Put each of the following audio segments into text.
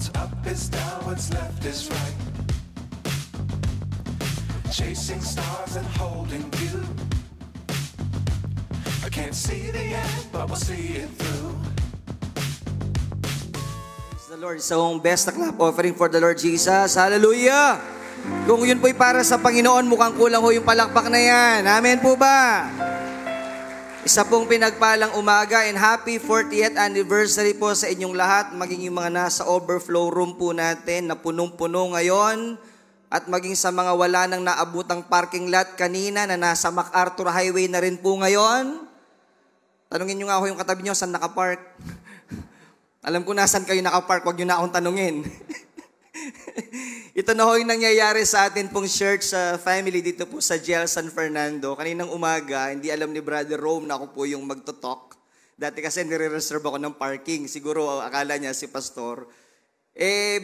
What's up is down, what's left is right. Chasing stars and holding you. I can't see the end, but we'll see it through. Praise the Lord. So, best na clap offering for the Lord Jesus. Hallelujah! Kung yun po'y para sa Panginoon, mukhang kulang ho yung palakpak na yan. Amen po ba? Isa pong pinagpalang umaga and happy 40th anniversary po sa inyong lahat, maging yung mga nasa overflow room po natin na punong-puno ngayon at maging sa mga wala nang naabutang parking lot kanina na nasa MacArthur Highway na rin po ngayon. Tanungin nyo nga ako yung katabi nyo, saan nakapark? Alam ko nasan kayo nakapark, wag nyo na akong tanungin. Ito na ho yung nangyayari sa atin pong church family dito po sa GL San Fernando. Kaninang umaga, hindi alam ni Brother Rome na ako po yung magtotalk. Dati kasi nire-reserve ako ng parking. Siguro akala niya si Pastor.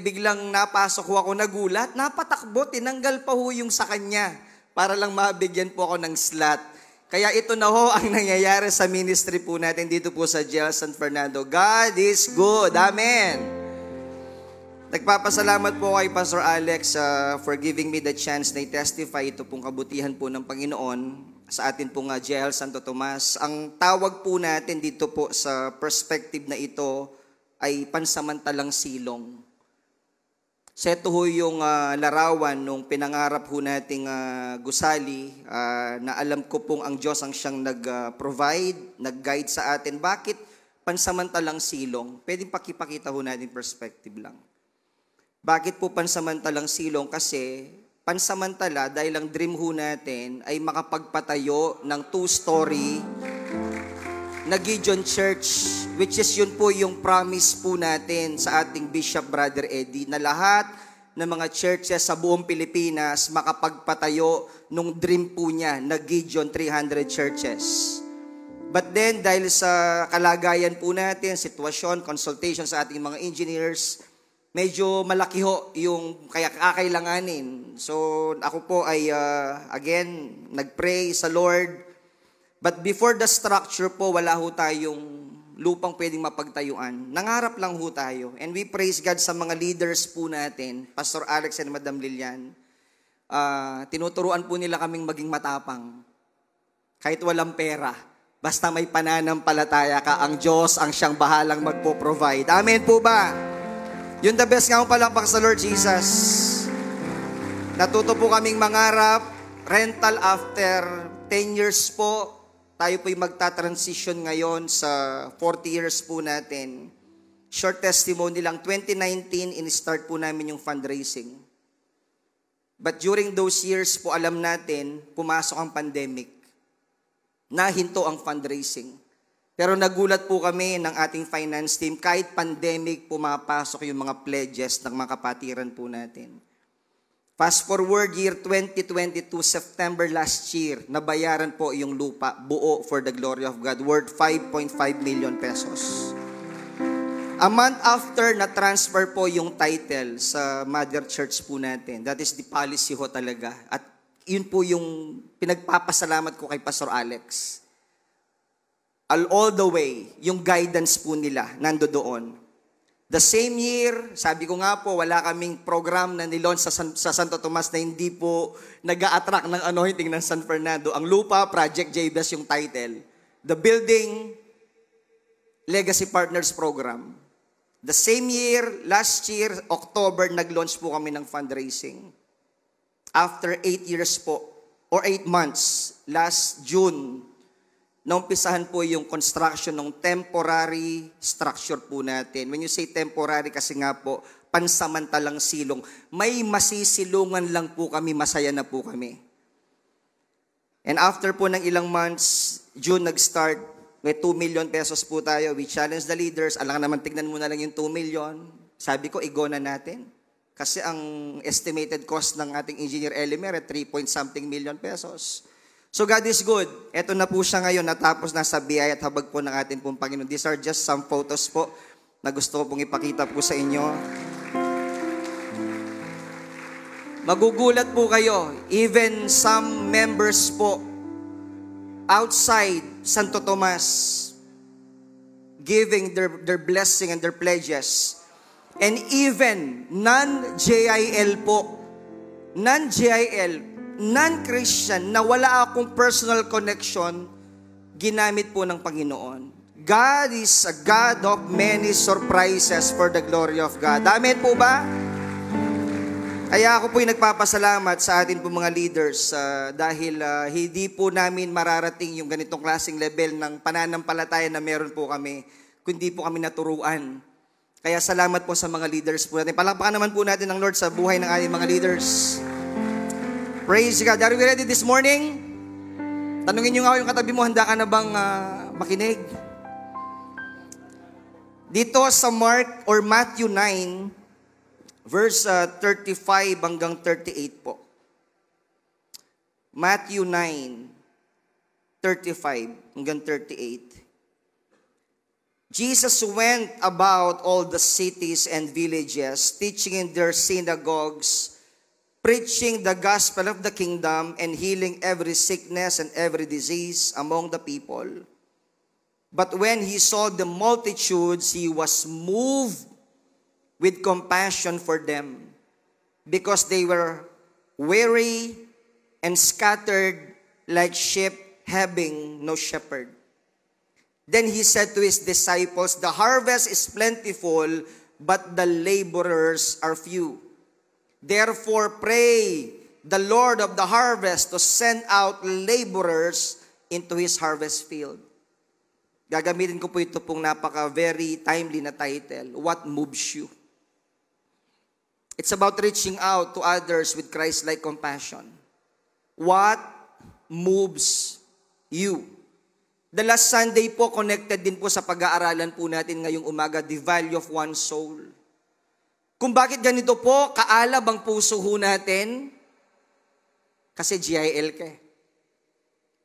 Biglang napasok ho ako, nagulat. Napatakbo, tinanggal pa ho yung sa kanya para lang mabigyan po ako ng slot. Kaya ito na ho ang nangyayari sa ministry po natin dito po sa GL San Fernando. God is good. Amen. Nagpapasalamat po kay Pastor Alex for giving me the chance na i-testify ito pong kabutihan po ng Panginoon sa atin pong GL Santo Tomas. Ang tawag po natin dito po sa perspective na ito ay pansamantalang silong. So ito ho yung larawan nung pinangarap ho nating gusali na alam ko pong ang Diyos ang siyang nag-provide, nag-guide sa atin. Bakit pansamantalang silong? Pwedeng pakipakita ho natin perspective lang. Bakit po pansamantalang silong? Kasi pansamantala dahil ang dream ho natin ay makapagpatayo ng 2-story na Gideon Church, which is yun po yung promise po natin sa ating Bishop Brother Eddie na lahat ng mga churches sa buong Pilipinas makapagpatayo nung dream po niya na Gideon 300 churches. But then dahil sa kalagayan po natin, sitwasyon, consultation sa ating mga engineers, medyo malaki ho yung kaya kakailanganin. So ako po ay again nagpray sa Lord. But before the structure po, wala ho tayong lupang pwedeng mapagtayuan. Nangarap lang ho tayo. And we praise God sa mga leaders po natin, Pastor Alex and Madam Lilian. Tinuturuan po nila kaming maging matapang. Kahit walang pera, basta may pananampalataya ka, ang Diyos ang siyang bahalang magpo-provide. Amen po ba? Yun the best nga palakpak sa Lord Jesus. Natuto po kaming mangarap, rental after 10 years po. Tayo po'y magta-transition ngayon sa 40 years po natin. Short testimony lang, 2019, in-start po namin yung fundraising. But during those years po, alam natin, pumasok ang pandemic. Nahinto ang fundraising. Pero nagulat po kami ng ating finance team, kahit pandemic, pumapasok yung mga pledges ng mga kapatiran po natin. Fast forward year 2022, September last year, nabayaran po yung lupa, buo for the glory of God, worth 5.5 million pesos. A month after, na-transfer po yung title sa mother church po natin. That is the policy ho talaga. At yun po yung pinagpapasalamat ko kay Pastor Alex. All the way, yung guidance po nila nando doon. The same year, sabi ko nga po, wala kaming program na nilon sa Santo Tomas na hindi po nag-a-attract ng anointing ng San Fernando. Ang lupa, Project Jabez yung title. The building, Legacy Partners Program. The same year, last year, October, nag-launch po kami ng fundraising. After 8 years po, or 8 months, last June, naumpisahan po yung construction ng temporary structure po natin. When you say temporary, kasi nga po, pansamantalang silong. May masisilungan lang po kami, masaya na po kami. And after po ng ilang months, June nag-start, may 2 million pesos po tayo. We challenge the leaders. Alam naman, tignan mo na lang yung 2 million. Sabi ko, igo na natin. Kasi ang estimated cost ng ating engineer Elimer at 3-point-something million pesos. So God is good. Ito na po siya ngayon, natapos na sa biyaya at habag po ng ating pong Panginoon. These are just some photos po na gusto ko pong ipakita po sa inyo. Magugulat po kayo, even some members po outside Santo Tomas giving their blessing and their pledges. And even non-JIL po, non-JIL, non-Christian, na wala akong personal connection, ginamit po ng Panginoon. God is a God of many surprises for the glory of God. Amen po ba? Kaya ako po'y nagpapasalamat sa atin po mga leaders dahil hindi po namin mararating yung ganitong klaseng level ng pananampalataya na meron po kami, kundi po kami naturuan. Kaya salamat po sa mga leaders po natin. Palakpakan naman po natin ang Lord sa buhay ng ating mga leaders. Praise God. Are we ready this morning? Tanungin nyo nga yung katabi mo, handa ka na bang makinig? Dito sa Mark or Matthew 9, verse 35 hanggang 38 po. Matthew 9, 35 hanggang 38. Jesus went about all the cities and villages, teaching in their synagogues, preaching the gospel of the kingdom, and healing every sickness and every disease among the people. But when he saw the multitudes, he was moved with compassion for them, because they were weary and scattered like sheep having no shepherd. Then he said to his disciples, "The harvest is plentiful, but the laborers are few. Therefore pray the Lord of the harvest to send out laborers into his harvest field." Gagamitin ko po ito pong very timely na title, What Moves You? It's about reaching out to others with Christ-like compassion. What moves you? The last Sunday po, connected din po sa pag-aaralan po natin ngayong umaga, the value of one soul. Kung bakit ganito po, kaalab ang puso ho natin, kasi GIL ka eh.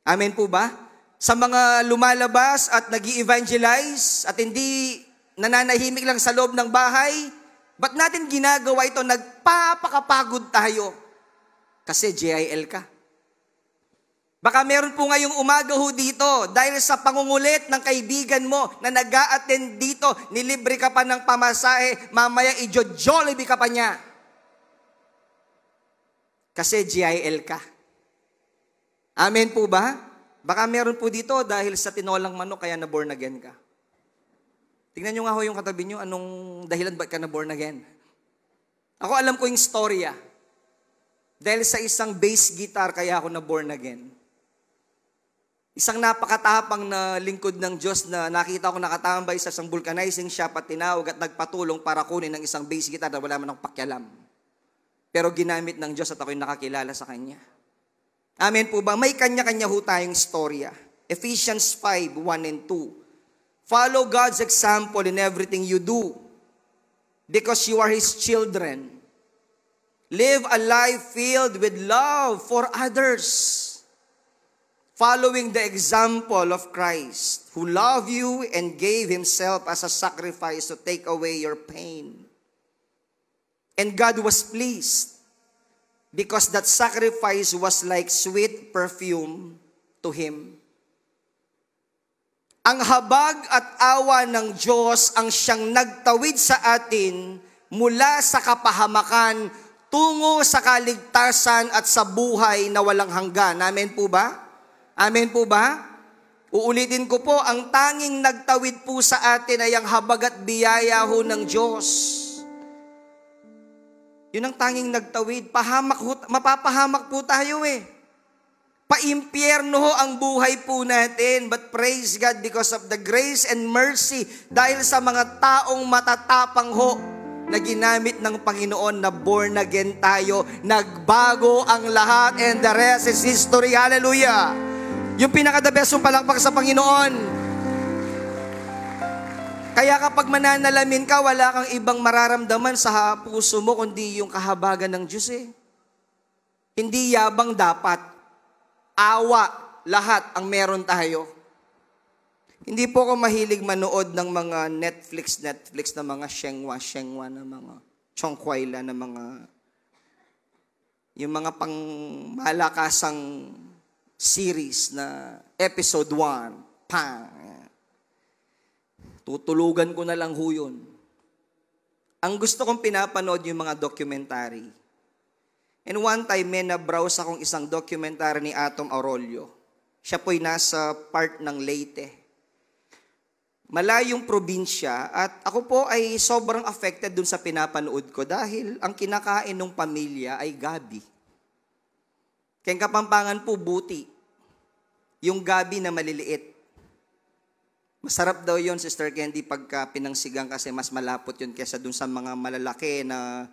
Amen po ba? Sa mga lumalabas at nag-i-evangelize at hindi nananahimik lang sa loob ng bahay, ba't natin ginagawa ito? Nagpapakapagod tayo. Kasi GIL ka. Baka meron po ngayong umaga ho dito, dahil sa pangungulit ng kaibigan mo na nag-a-attend dito, nilibre ka pa ng pamasahe, mamaya i-Jollibee ka pa niya. Kasi GIL ka. Amen po ba? Baka meron po dito dahil sa tinolang manok kaya na-born again ka. Tingnan nyo nga ho yung katabi nyo, anong dahilan ba't ka na-born again? Ako alam ko yung storya. Dahil sa isang bass guitar kaya ako na-born again. Isang napakatapang na lingkod ng Diyos na nakita ko nakatambay sa isang vulcanizing shop at tinawag at nagpatulong para kunin ng isang bass guitar na wala man akong pakialam. Pero ginamit ng Diyos at ako'y nakakilala sa Kanya. Amen po ba? May kanya-kanya ho tayong storya. Ephesians 5, 1 and 2. Follow God's example in everything you do, because you are His children. Live a life filled with love for others, following the example of Christ, who loved you and gave Himself as a sacrifice to take away your pain. And God was pleased, because that sacrifice was like sweet perfume to Him. Ang habag at awa ng Diyos ang siyang nagtawid sa atin mula sa kapahamakan tungo sa kaligtasan at sa buhay na walang hanggan. Amen po ba? Amen po ba? Uulitin ko po, ang tanging nagtawid po sa atin ay ang habag at biyaya ho ng Diyos. Yun ang tanging nagtawid. Mapapahamak po tayo eh. Paimpyerno ho ang buhay po natin. But praise God because of the grace and mercy, dahil sa mga taong matatapang ho na ginamit ng Panginoon na born again tayo, nagbago ang lahat, and the rest is history. Hallelujah! Yung pinaka-the best mong palakpak sa Panginoon. Kaya kapag mananalamin ka, wala kang ibang mararamdaman sa puso mo kundi yung kahabagan ng Diyos eh. Hindi yabang dapat. Awa, lahat ang meron tayo. Hindi po ako mahilig manood ng mga Netflix na mga shengwa na mga chongkwayla na mga yung mga pang malakasang series na episode 1, pang. Tutulugan ko na lang ho yun. ang gusto kong pinapanood yung mga documentary. And one time, may na-browse akong isang documentary ni Atom Arroyo. Siya po'y nasa part ng Leyte. Malayong probinsya at ako po ay sobrang affected dun sa pinapanood ko dahil ang kinakain ng pamilya ay gabi. Kaya Kapampangan po buti. Yung gabi na maliliit. Masarap daw yon Sister Candy, pagka pinangsigang kasi mas malapot yun kesa dun sa mga malalaki na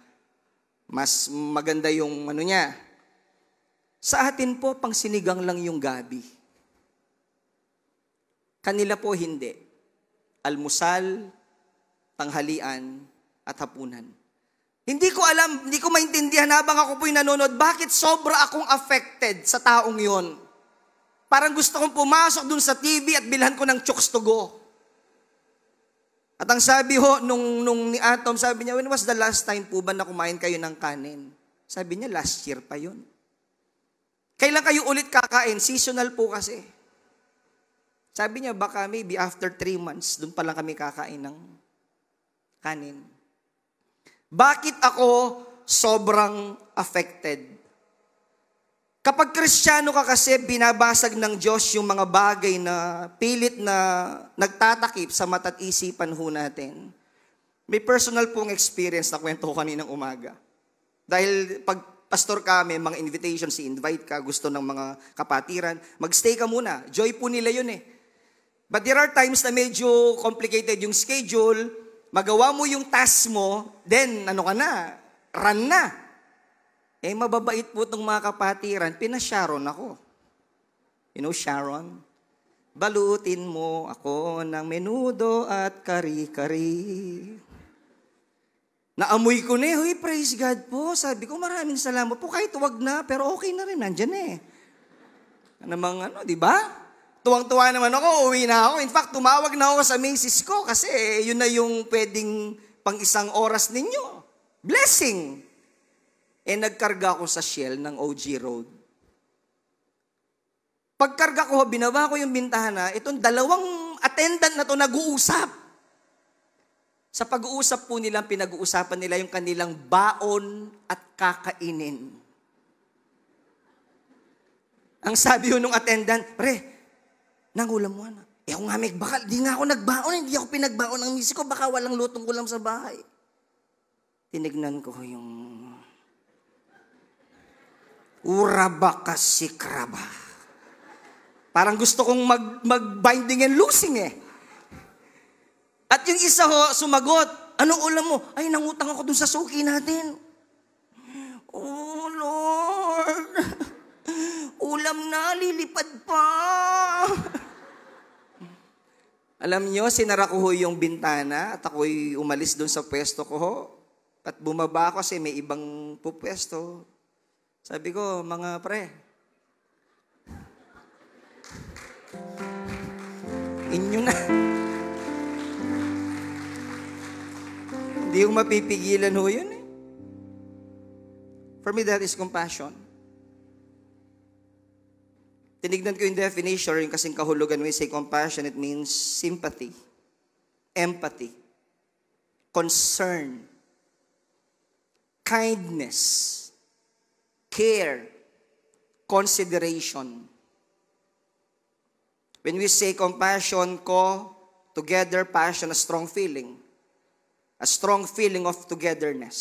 mas maganda yung ano niya. Sa atin po, pang sinigang lang yung gabi. Kanila po hindi. Almusal, tanghalian, at hapunan. Hindi ko alam, hindi ko maintindihan habang ako po'y nanonood, bakit sobra akong affected sa taong yon. Parang gusto kong pumasok dun sa TV at bilhan ko ng chokes to go. At ang sabi ho, nung ni Atom, sabi niya, when was the last time po ba na kumain kayo ng kanin? Sabi niya, last year pa yun. Kailan kayo ulit kakain? Seasonal po kasi. Sabi niya, baka maybe after 3 months, dun pa lang kami kakain ng kanin. Bakit ako sobrang affected? Kapag Kristiyano ka kasi, binabasag ng Diyos yung mga bagay na pilit na nagtatakip sa mata't isipan ho natin. May personal pong experience na kwento ko kaninang umaga. Dahil pag pastor ka, may mga invitations, i-invite ka, gusto ng mga kapatiran, magstay ka muna. Joy po nila yun eh. But there are times na medyo complicated yung schedule, magawa mo yung task mo, then ano ka na, run na. Eh, mababait po itong mga kapatiran, pina-Sharon ako. You know Sharon? Balutin mo ako ng menudo at kari-kari. Naamoy ko na eh, praise God po. Sabi ko, maraming salamat po. Kahit wag na, pero okay na rin, nandyan eh. Namang di ba? Tuwang-tuwa naman ako, uwi na ako. In fact, tumawag na ako sa misis ko kasi yun na yung pwedeng pang 1 oras ninyo. Blessing! Eh, nagkarga ako sa Shell ng OG Road. Pagkarga ko, binaba ko yung bintana, itong 2 attendant na to nag-uusap. Sa pag-uusap po nila, pinag-uusapan nila yung kanilang baon at kakainin. Ang sabi yun ng attendant, pre, nangulam mo na. Eh ako nga, baka di nga ako nagbaon, hindi ako pinagbaon ng misis ko, baka walang lutong ulam sa bahay. Tinignan ko yung uraba kasi kraba. Parang gusto kong mag-binding and loosing eh. At yung isa ho, sumagot, anong ulam mo? Ay, nangutang ako dun sa suki natin. Oh, Lord. Ulam na, lilipad pa. Alam nyo, sinara ko ho yung bintana at ako'y umalis dun sa pwesto ko ho. At bumaba ako kasi may ibang pupwesto. Sabi ko, mga pre, inyo na. Hindi yung mapipigilan ho yun eh. For me, that is compassion. Tinignan ko yung definition, yung kasing kahulugan, when we say compassion, it means sympathy, empathy, concern, kindness, care, consideration. When we say compassion, together, passion, a strong feeling of togetherness.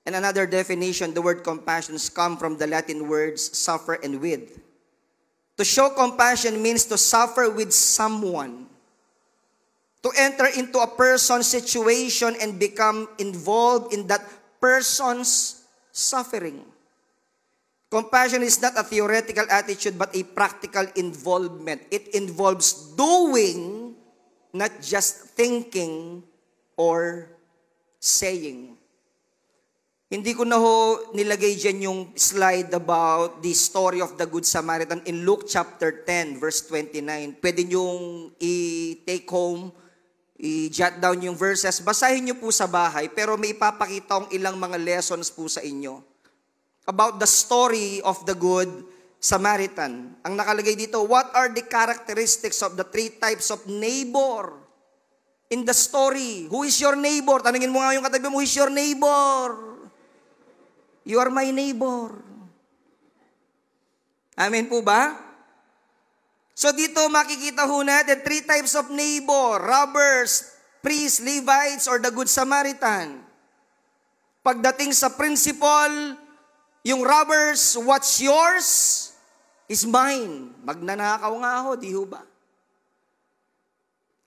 And another definition, the word compassion comes from the Latin words suffer and with. To show compassion means to suffer with someone, to enter into a person's situation and become involved in that person's suffering. Compassion is not a theoretical attitude but a practical involvement. It involves doing, not just thinking or saying. Hindi ko na ho nilagay dyan yung slide about the story of the Good Samaritan in Luke chapter 10, verse 29. Pwede nyong i-take home, i-jot down yung verses. Basahin nyo po sa bahay, pero may ipapakita akong ilang mga lessons po sa inyo about the story of the Good Samaritan. Ang nakalagay dito, what are the characteristics of the 3 types of neighbor in the story. Who is your neighbor? Tanungin mo nga yung katabi mo, who is your neighbor? You are my neighbor. Amen po ba? So dito makikita ho natin 3 types of neighbor: robbers, priests, Levites, or the Good Samaritan. Pagdating sa principle, yung robbers, what's yours is mine. Magnanakaw nga ako, di ho ba?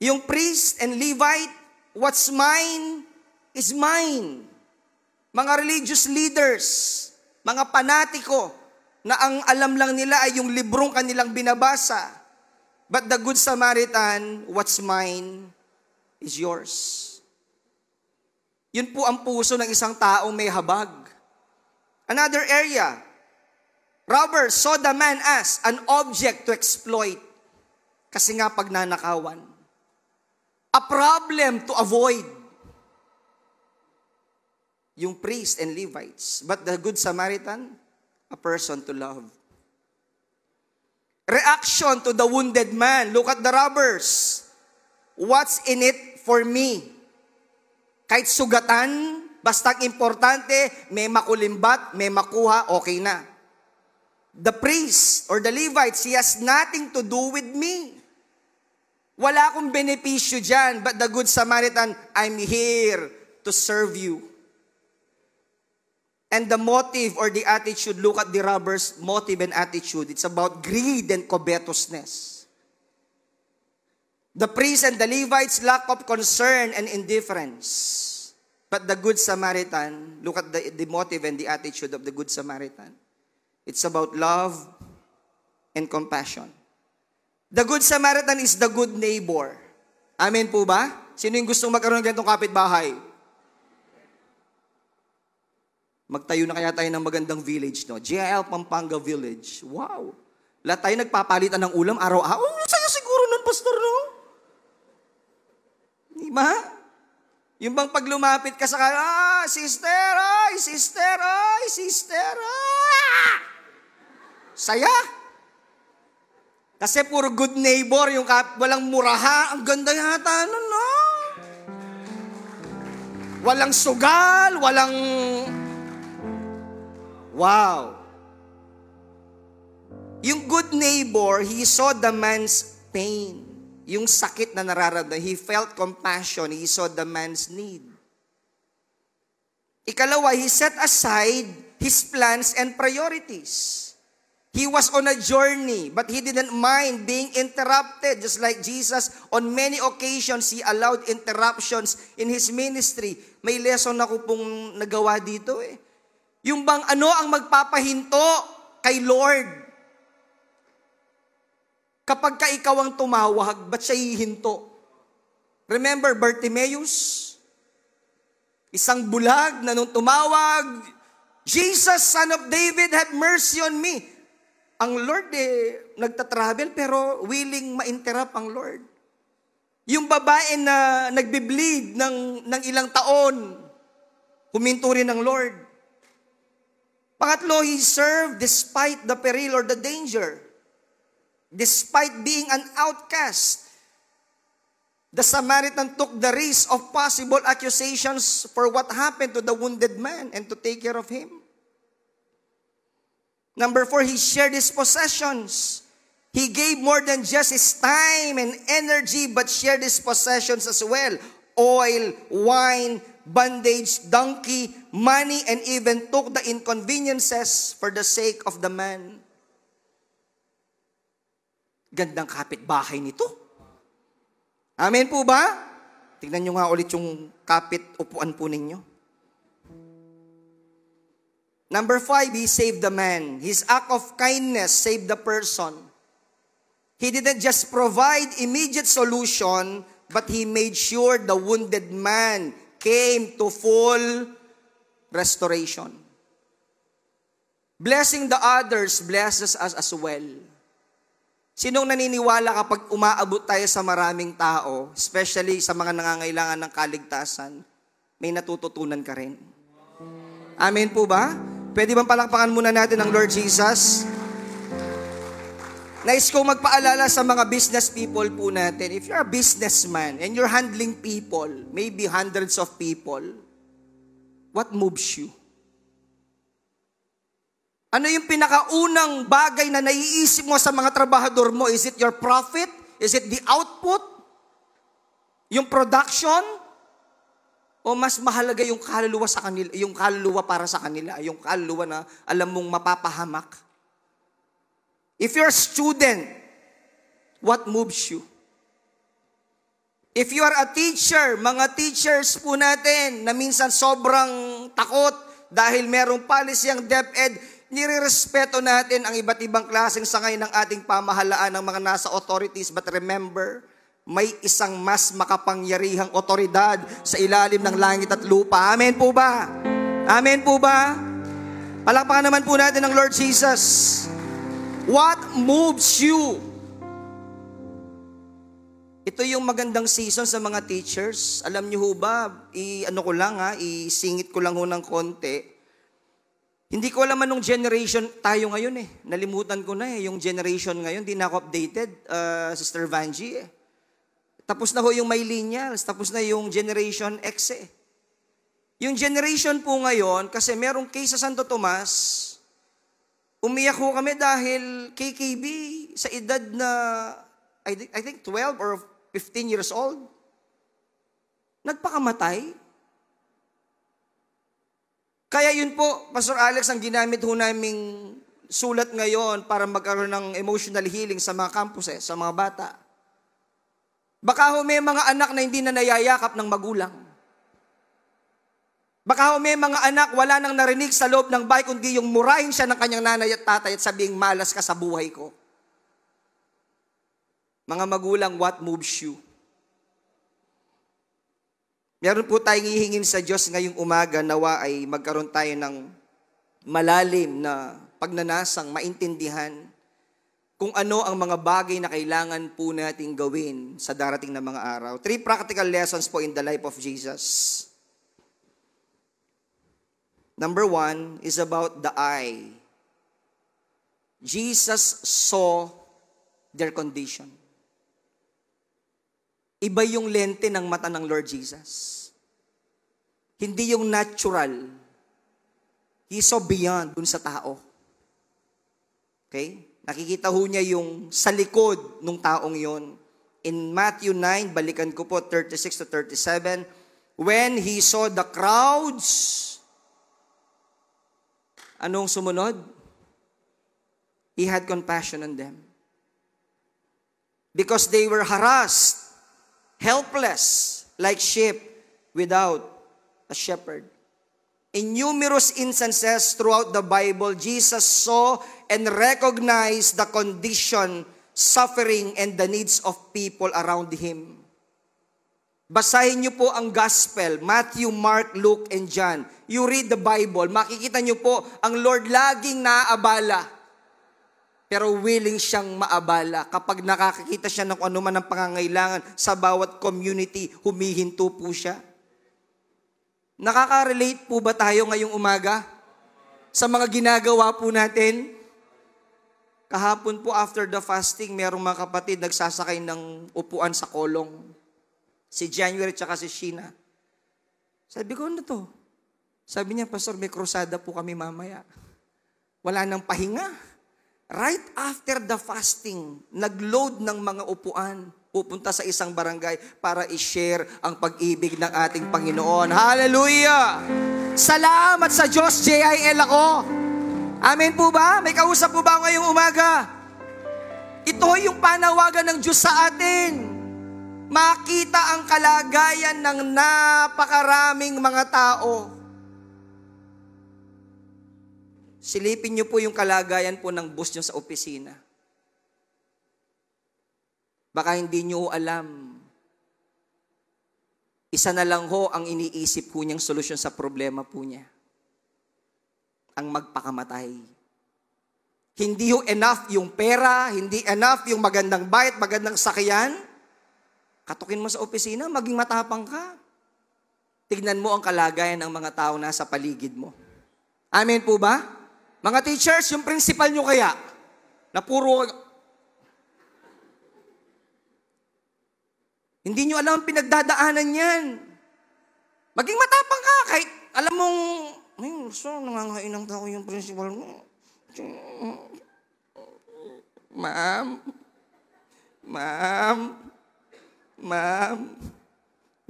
Yung priest and Levite, what's mine is mine. Mga religious leaders, mga panatiko, na ang alam lang nila ay yung librong kanilang binabasa. But the Good Samaritan, what's mine is yours. Yun po ang puso ng isang taong may habag. Another area, robbers saw the man as an object to exploit. Kasi nga pagnanakawan. A problem to avoid. Yung priest and Levites. But the Good Samaritan, a person to love. Reaction to the wounded man. Look at the robbers. What's in it for me? Kahit sugatan, basta importante, may makulimbat, may makuha, okay na. The priest or the Levites, he has nothing to do with me. Wala akong benepisyo dyan, but the Good Samaritan, I'm here to serve you. And the motive or the attitude, look at the robber's motive and attitude. It's about greed and covetousness. The priests and the Levites lack of concern and indifference. But the Good Samaritan, look at the motive and the attitude of the Good Samaritan. It's about love and compassion. The Good Samaritan is the good neighbor. Amen po ba? Sino yung gustong magkaroon ng ganitong kapitbahay? Magtayo na kaya tayo ng magandang village, no? JL Pampanga Village. Wow! Lahat tayo nagpapalitan ng ulam araw-araw. Oh, sa'yo siguro nun, pastor, no? Di ba? Yung bang pag lumapit ka sa sister, ay, sister, ay, sister, ah! Saya! Kasi puro good neighbor, yung walang muraha. Ang ganda yata nun, no? Walang sugal, walang... Wow! Yung good neighbor, he saw the man's pain. Yung sakit na nararamdaman. He felt compassion. He saw the man's need. Ikalawa, he set aside his plans and priorities. He was on a journey, but he didn't mind being interrupted. Just like Jesus, on many occasions, he allowed interruptions in his ministry. May lesson ako pong nagawa dito eh. Yung bang ano ang magpapahinto kay Lord? Kapag ka ikaw ang tumawag, ba't siya hihinto? Remember Bartimaeus? Isang bulag na nung tumawag, Jesus, Son of David, have mercy on me. Ang Lord nagtatravel pero willing ma-interrupt ang Lord. Yung babae na nagbe-bleed ng ilang taon, huminto rin ng Lord. Pangatlo, he served despite the peril or the danger. Despite being an outcast, the Samaritan took the risk of possible accusations for what happened to the wounded man and to take care of him. Number 4, he shared his possessions. He gave more than just his time and energy, but shared his possessions as well. Oil, wine, bandage, donkey, money, and even took the inconveniences for the sake of the man. Gandang kapitbahay nito. Amen po ba? Tignan nyo nga ulit yung upuan po ninyo. Number 5, he saved the man. His act of kindness saved the person. He didn't just provide immediate solution, but he made sure the wounded man came to full restoration. Blessing the others blesses us as well. Sinong naniniwala kapag umaabot tayo sa maraming tao, especially sa mga nangangailangan ng kaligtasan, may natututunan ka rin? Amen po ba? Pwede bang palakpakan muna natin ang Lord Jesus? Nais kong magpaalala sa mga business people po natin, if you're a businessman and you're handling people, maybe hundreds of people, what moves you? Ano yung pinakaunang bagay na naiisip mo sa mga trabahador mo? Is it your profit? Is it the output? Yung production? O mas mahalaga yung kaluluwa sa kanila, yung kaluluwa para sa kanila, yung kaluluwa na alam mong mapapahamak? If you're a student, what moves you? If you are a teacher, mga teachers po natin na minsan sobrang takot dahil merong policy ang DepEd, nirerespeto natin ang iba't ibang klaseng sangay ng ating pamahalaan ng mga nasa authorities. But remember, may isang mas makapangyarihang otoridad sa ilalim ng langit at lupa. Amen po ba? Amen po ba? Palakpakan naman po natin ang Lord Jesus. What moves you? Ito yung magandang season sa mga teachers. Alam niyo ho ba, isingit ko lang ho ng konti. Hindi ko alam anong generation tayo ngayon eh. Nalimutan ko na eh, yung generation ngayon, di na ako updated, Sister Vanji eh. Tapos na ho yung millennials, tapos na yung Generation X eh. Yung generation po ngayon, kasi merong case sa Santo Tomas, umiyak ho kami dahil KKB sa edad na, I think 12 or 15 years old, nagpakamatay. Kaya yun po, Pastor Alex, ang ginamit ho naming sulat ngayon para magkaroon ng emotional healing sa mga campuses, sa mga bata. Baka ho may mga anak na hindi na nayayakap ng magulang. Baka ho may mga anak wala nang narinig sa loob ng bahay kundi yung murahin siya ng kanyang nanay at tatay at sabing malas ka sa buhay ko. Mga magulang, what moves you? Meron po tayong hihingin sa Diyos ngayong umaga, nawa ay magkaroon tayo ng malalim na pagnanasang maintindihan kung ano ang mga bagay na kailangan po nating gawin sa darating na mga araw. 3 practical lessons po in the life of Jesus. Number 1 is about the eye. Jesus saw their condition. Iba yung lente ng mata ng Lord Jesus. Hindi yung natural. He saw beyond dun sa tao. Okay? Nakikita ho niya yung sa likod ng taong yon. In Matthew 9, balikan ko po, 36 to 37, when he saw the crowds, anong sumunod? He had compassion on them. Because they were harassed, helpless, like sheep without a shepherd. In numerous instances throughout the Bible, Jesus saw and recognized the condition, suffering, and the needs of people around Him. Basahin niyo po ang Gospel, Matthew, Mark, Luke, and John. You read the Bible, makikita niyo po ang Lord laging naaabala. Pero willing siyang maabala. Kapag nakakakita siya ng ano man ang pangangailangan sa bawat community, humihinto po siya. Nakaka-relate po ba tayo ngayong umaga sa mga ginagawa po natin? Kahapon po after the fasting, merong mga kapatid nagsasakay ng upuan sa kolong. Si January tsaka si Sheena. Sabi ko, ano to? Sabi niya, Pastor, may krusada po kami mamaya. Wala nang pahinga. Right after the fasting, nag-load ng mga upuan, pupunta sa isang barangay para i-share ang pag-ibig ng ating Panginoon. Hallelujah! Salamat sa Diyos, JIL ako. Amen po ba? May kausap po ba ngayong umaga? Ito yung panawagan ng Diyos sa atin. Makita ang kalagayan ng napakaraming mga tao. Silipin niyo po yung kalagayan po ng boss niyo sa opisina. Baka hindi niyo alam. Isa na lang ho ang iniisip po niyang solusyon sa problema po niya. Ang magpakamatay. Hindi ho enough yung pera, hindi enough yung magandang bayad, magandang sakyan. Katukin mo sa opisina, maging matapang ka. Tignan mo ang kalagayan ng mga tao nasa paligid mo. Amen po ba? Mga teachers, yung principal nyo kaya, na puro Hindi nyo alam ang pinagdadaanan yan. Maging matapang ka kahit alam mong, ay, so, nangangainang tao yung principal mo. Ma'am,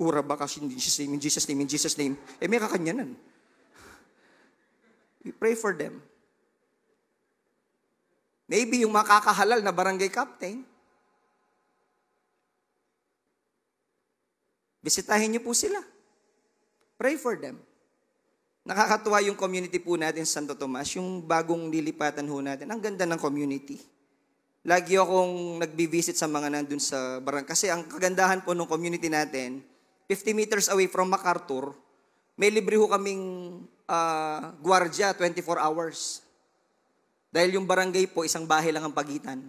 ura ba kasi in Jesus name. May kakanyanan. We pray for them. Maybe yung makakahalal na barangay captain, bisitahin niyo po sila. Pray for them. Nakakatuwa yung community po natin sa Santo Tomas, yung bagong lilipatan ho natin. Ang ganda ng community. Lagi akong nagbi-visit sa mga nandun sa barangay. Kasi ang kagandahan po ng community natin, 50 meters away from MacArthur, may libre ho kaming gwardiya 24 hours. Dahil yung barangay po, isang bahay lang ang pagitan.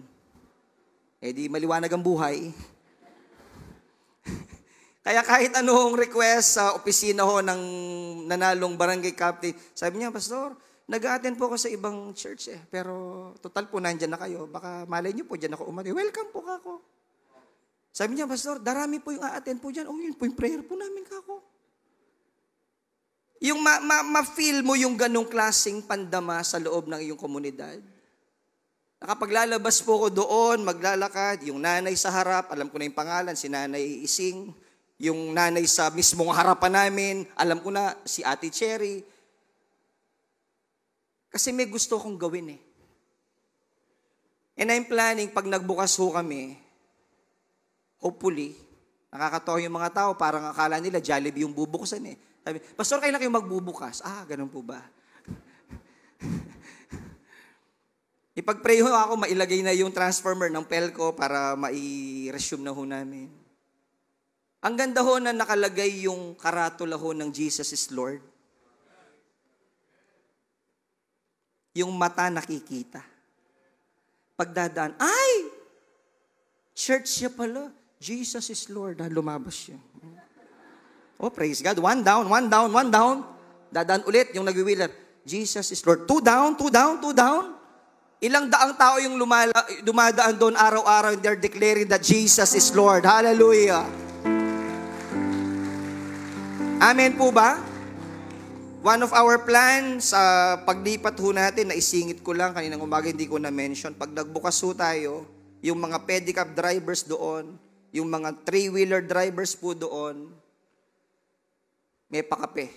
Di maliwanag ang buhay. Kaya kahit anong request sa opisina ho ng nanalong barangay captain, sabi niya, Pastor, nag-a-attend po ako sa ibang church pero total po nandyan na kayo. Baka malay niyo po, dyan ako umati. Welcome po kako. Sabi niya, Pastor, darami po yung a-attend po dyan. Yun po yung prayer po namin kako. Yung ma-feel mo yung ganong klaseng pandama sa loob ng iyong komunidad. Nakapaglalabas po ko doon, maglalakad, yung nanay sa harap, alam ko na yung pangalan, si Nanay Ising. Yung nanay sa mismong harapan namin, alam ko na, si Ate Cherry. Kasi may gusto kong gawin And I'm planning, pag nagbukas ho kami, hopefully, nakakatawa yung mga tao, parang akala nila Jollibee yung bubuksan Sabi, Pastor, kailan kayo magbubukas? Ganun po ba? Ipag-pray ho ako, mailagay na yung transformer ng Pelco para mai-resume na ho namin. Ang ganda ho na nakalagay yung karatula ho ng Jesus is Lord. Yung mata nakikita. Pagdadaan, ay! Church siya pala. Jesus is Lord. Lumabas siya. Oh, praise God. One down. Dadaan ulit yung nagwiwilan. Jesus is Lord. Two down. Ilang daang tao yung dumadaan doon araw-araw and they're declaring that Jesus is Lord. Hallelujah. Amen po ba? One of our plans sa paglipat ho natin, naisingit ko lang, kaninang umaga hindi ko na-mention, pag nagbukas ho tayo, yung mga pedicab drivers doon, yung mga three-wheeler drivers po doon, may pakape.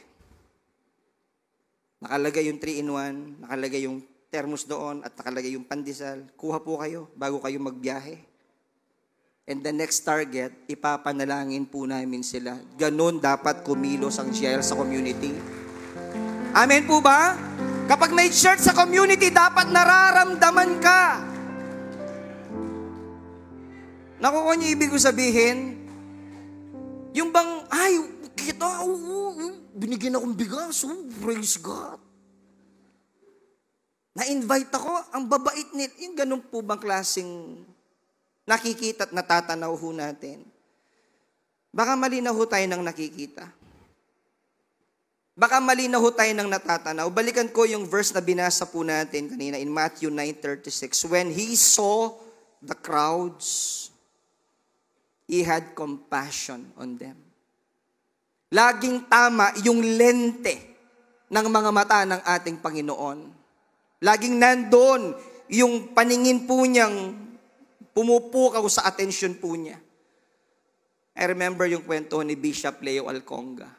Nakalagay yung 3-in-1, nakalagay yung thermos doon, at nakalagay yung pandesal. Kuha po kayo bago kayo magbiyahe. And the next target, ipapanalangin po namin sila. Ganun dapat kumilos ang GIL sa community. Amen po ba? Kapag may church sa community, dapat nararamdaman ka. Nakuha niyo ibig ko sabihin? Yung bang, kita, binigyan akong bigas, praise God. Na-invite ako, ang babait nito. Yung ganun po bang klaseng nakikita at natatanaw ho natin? Baka mali na ho tayo ng nakikita. Baka mali na ho tayo ng natatanaw. Balikan ko yung verse na binasa po natin kanina in Matthew 9:36. When he saw the crowds, he had compassion on them. Laging tama yung lente ng mga mata ng ating Panginoon. Laging nandun yung paningin po niyang pumupukaw sa atensyon po niya. I remember yung kwento ni Bishop Leo Alconga.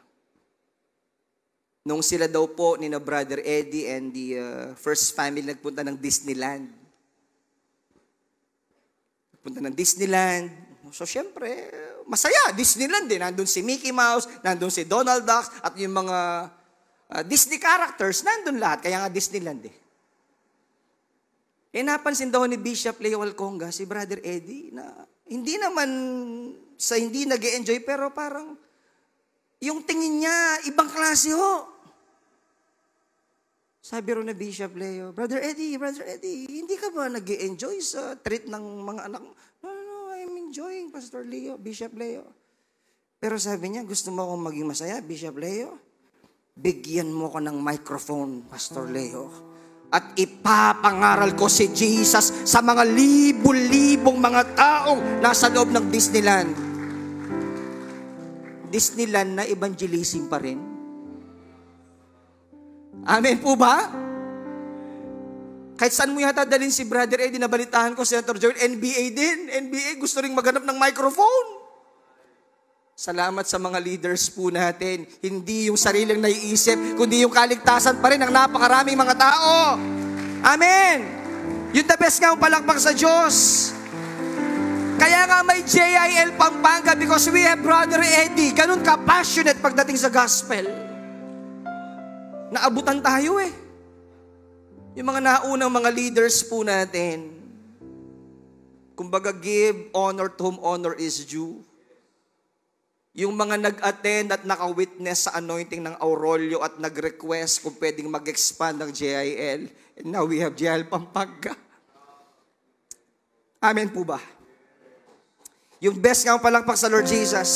Nung sila daw po ni na Brother Eddie and the first family nagpunta ng Disneyland. Nagpunta ng Disneyland. So syempre, masaya. Disneyland din. Nandun si Mickey Mouse, nandun si Donald Duck, at yung mga Disney characters, nandun lahat. Kaya nga Disneyland napansin daw ni Bishop Leo Alconga, si Brother Eddie, na hindi naman sa hindi nag-e-enjoy, pero parang yung tingin niya, ibang klase ho. Sabi ro na Bishop Leo, Brother Eddie, hindi ka ba nag-e-enjoy sa treat ng mga anak mo? No, I'm enjoying, Pastor Leo, Bishop Leo. Pero sabi niya, gusto mo akong maging masaya, Bishop Leo? Bigyan mo ko ng microphone, Pastor Leo. At ipapangaral ko si Jesus sa mga libu-libong mga taong nasa loob ng Disneyland. Disneyland na evangelism pa rin. Amen po ba? Kahit saan mo yata dalhin si Brother Eddie, nabalitaan ko, Senator Joel, NBA din. NBA gusto ring maghanap ng microphone. Salamat sa mga leaders po natin. Hindi yung sariling naiisip, kundi yung kaligtasan pa rin ng napakaraming mga tao. Amen! Yung the best nga ang palakpak sa Diyos. Kaya nga may JIL Pampanga because we have Brother Eddie. Ganun ka-passionate pagdating sa gospel. Naabutan tayo eh. Yung mga naunang mga leaders po natin, kumbaga give honor to whom honor is due. Yung mga nag-attend at naka-witness sa anointing ng Aurolio at nag-request kung pwedeng mag-expand ng JIL. And now we have JIL Pampanga. Amen po ba? Yung best nga palakpak sa Lord Jesus.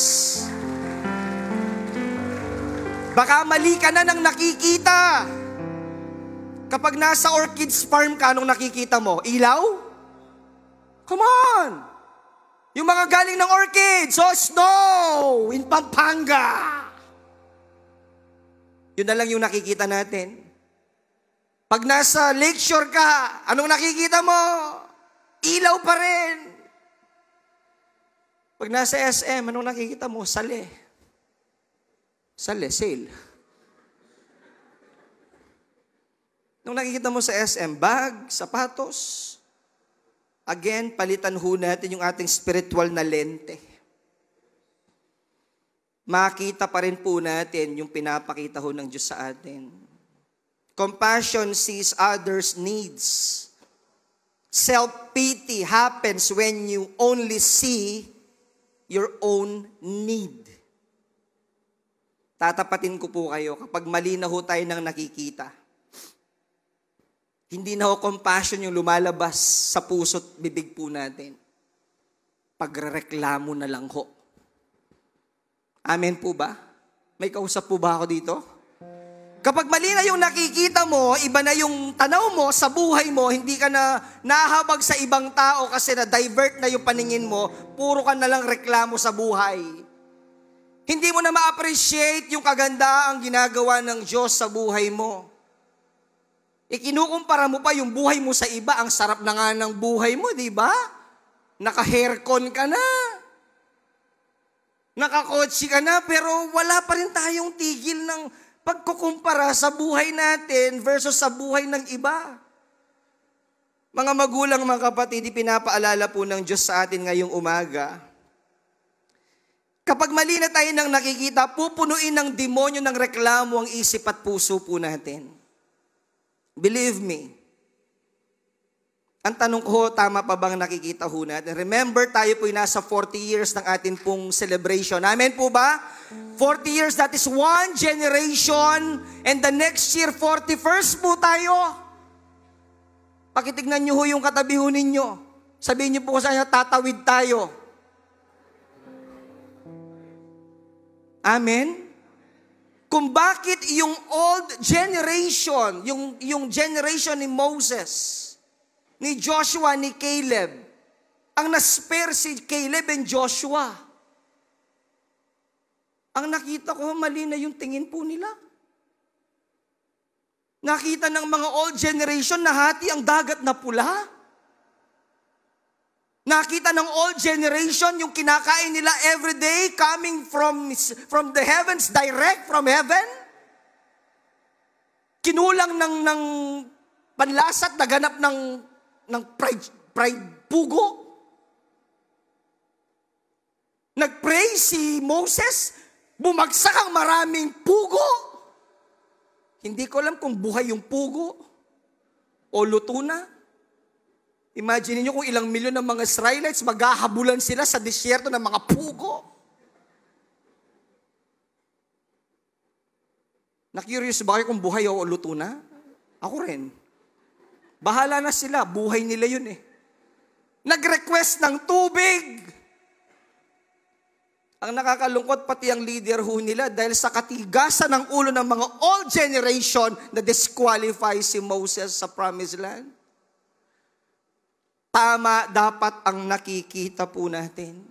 Baka mali ka na ng nakikita. Kapag nasa Orchids Farm ka, anong nakikita mo? Ilaw? Come on! Yung mga galing ng Orchids, snow in Pampanga. Yun na lang yung nakikita natin. Pag nasa Lakeshore ka, anong nakikita mo? Ilaw pa rin. Pag nasa SM, anong nakikita mo? Sale. Sale, sale. Nung nakikita mo sa SM, bag, sapatos. Again, palitan ho natin yung ating spiritual na lente. Makita pa rin po natin yung pinapakita ho ng Diyos sa atin. Compassion sees others' needs. Self-pity happens when you only see your own need. Tatapatin ko po kayo, kapag mali na ho tayo ng nakikita, hindi na ho compassion yung lumalabas sa puso't bibig po natin. Pagrereklamo na lang ho. Amen po ba? May kausap po ba ako dito? Kapag mali na yung nakikita mo, iba na yung tanaw mo sa buhay mo, hindi ka na nahabag sa ibang tao kasi na-divert na yung paningin mo, puro ka na lang reklamo sa buhay. Hindi mo na ma-appreciate yung kagandaang ginagawa ng Diyos sa buhay mo. Ikinukumpara mo pa yung buhay mo sa iba, ang sarap na nga ng buhay mo, di ba? Naka-haircon ka na. Nakakotsi ka na, pero wala pa rin tayong tigil ng pagkukumpara sa buhay natin versus sa buhay ng iba. Mga magulang, mga kapatid, pinapaalala po ng Diyos sa atin ngayong umaga. Kapag mali na tayo ng nakikita, pupunuin ng demonyo ng reklamo ang isip at puso po natin. Believe me. Ang tanong ko, tama pa bang nakikita ho natin? Remember, tayo po'y nasa 40 years ng atin pong celebration. Amen po ba? 40 years, that is one generation. And the next year, 41st po tayo. Pakitignan nyo ho yung katabi ho ninyo. Sabihin nyo po sa inyo, tatawid tayo. Amen? Kung bakit yung old generation, yung generation ni Moses, ni Joshua, ni Caleb, ang na-spare si Caleb and Joshua. Ang nakita ko, mali na yung tingin po nila. Nakita ng mga old generation, nahati ang dagat na pula. Nakita ng old generation yung kinakain nila everyday coming from the heavens, direct from heaven. Kinulang ng panlasat, naganap ng pride pugo. Nag-pray si Moses, bumagsak ang maraming pugo. Hindi ko alam kung buhay yung pugo o luto na. Imagine niyo kung ilang milyon ng mga Israelites maghahabulan sila sa disyerto ng mga pugo. Na-curious ba kayo kung buhay o luto na? Ako rin. Bahala na sila, buhay nila yun eh. Nag-request ng tubig. Ang nakakalungkot pati ang leader ho nila dahil sa katigasan ng ulo ng mga old generation na disqualify si Moses sa promised land. Tama dapat ang nakikita po natin.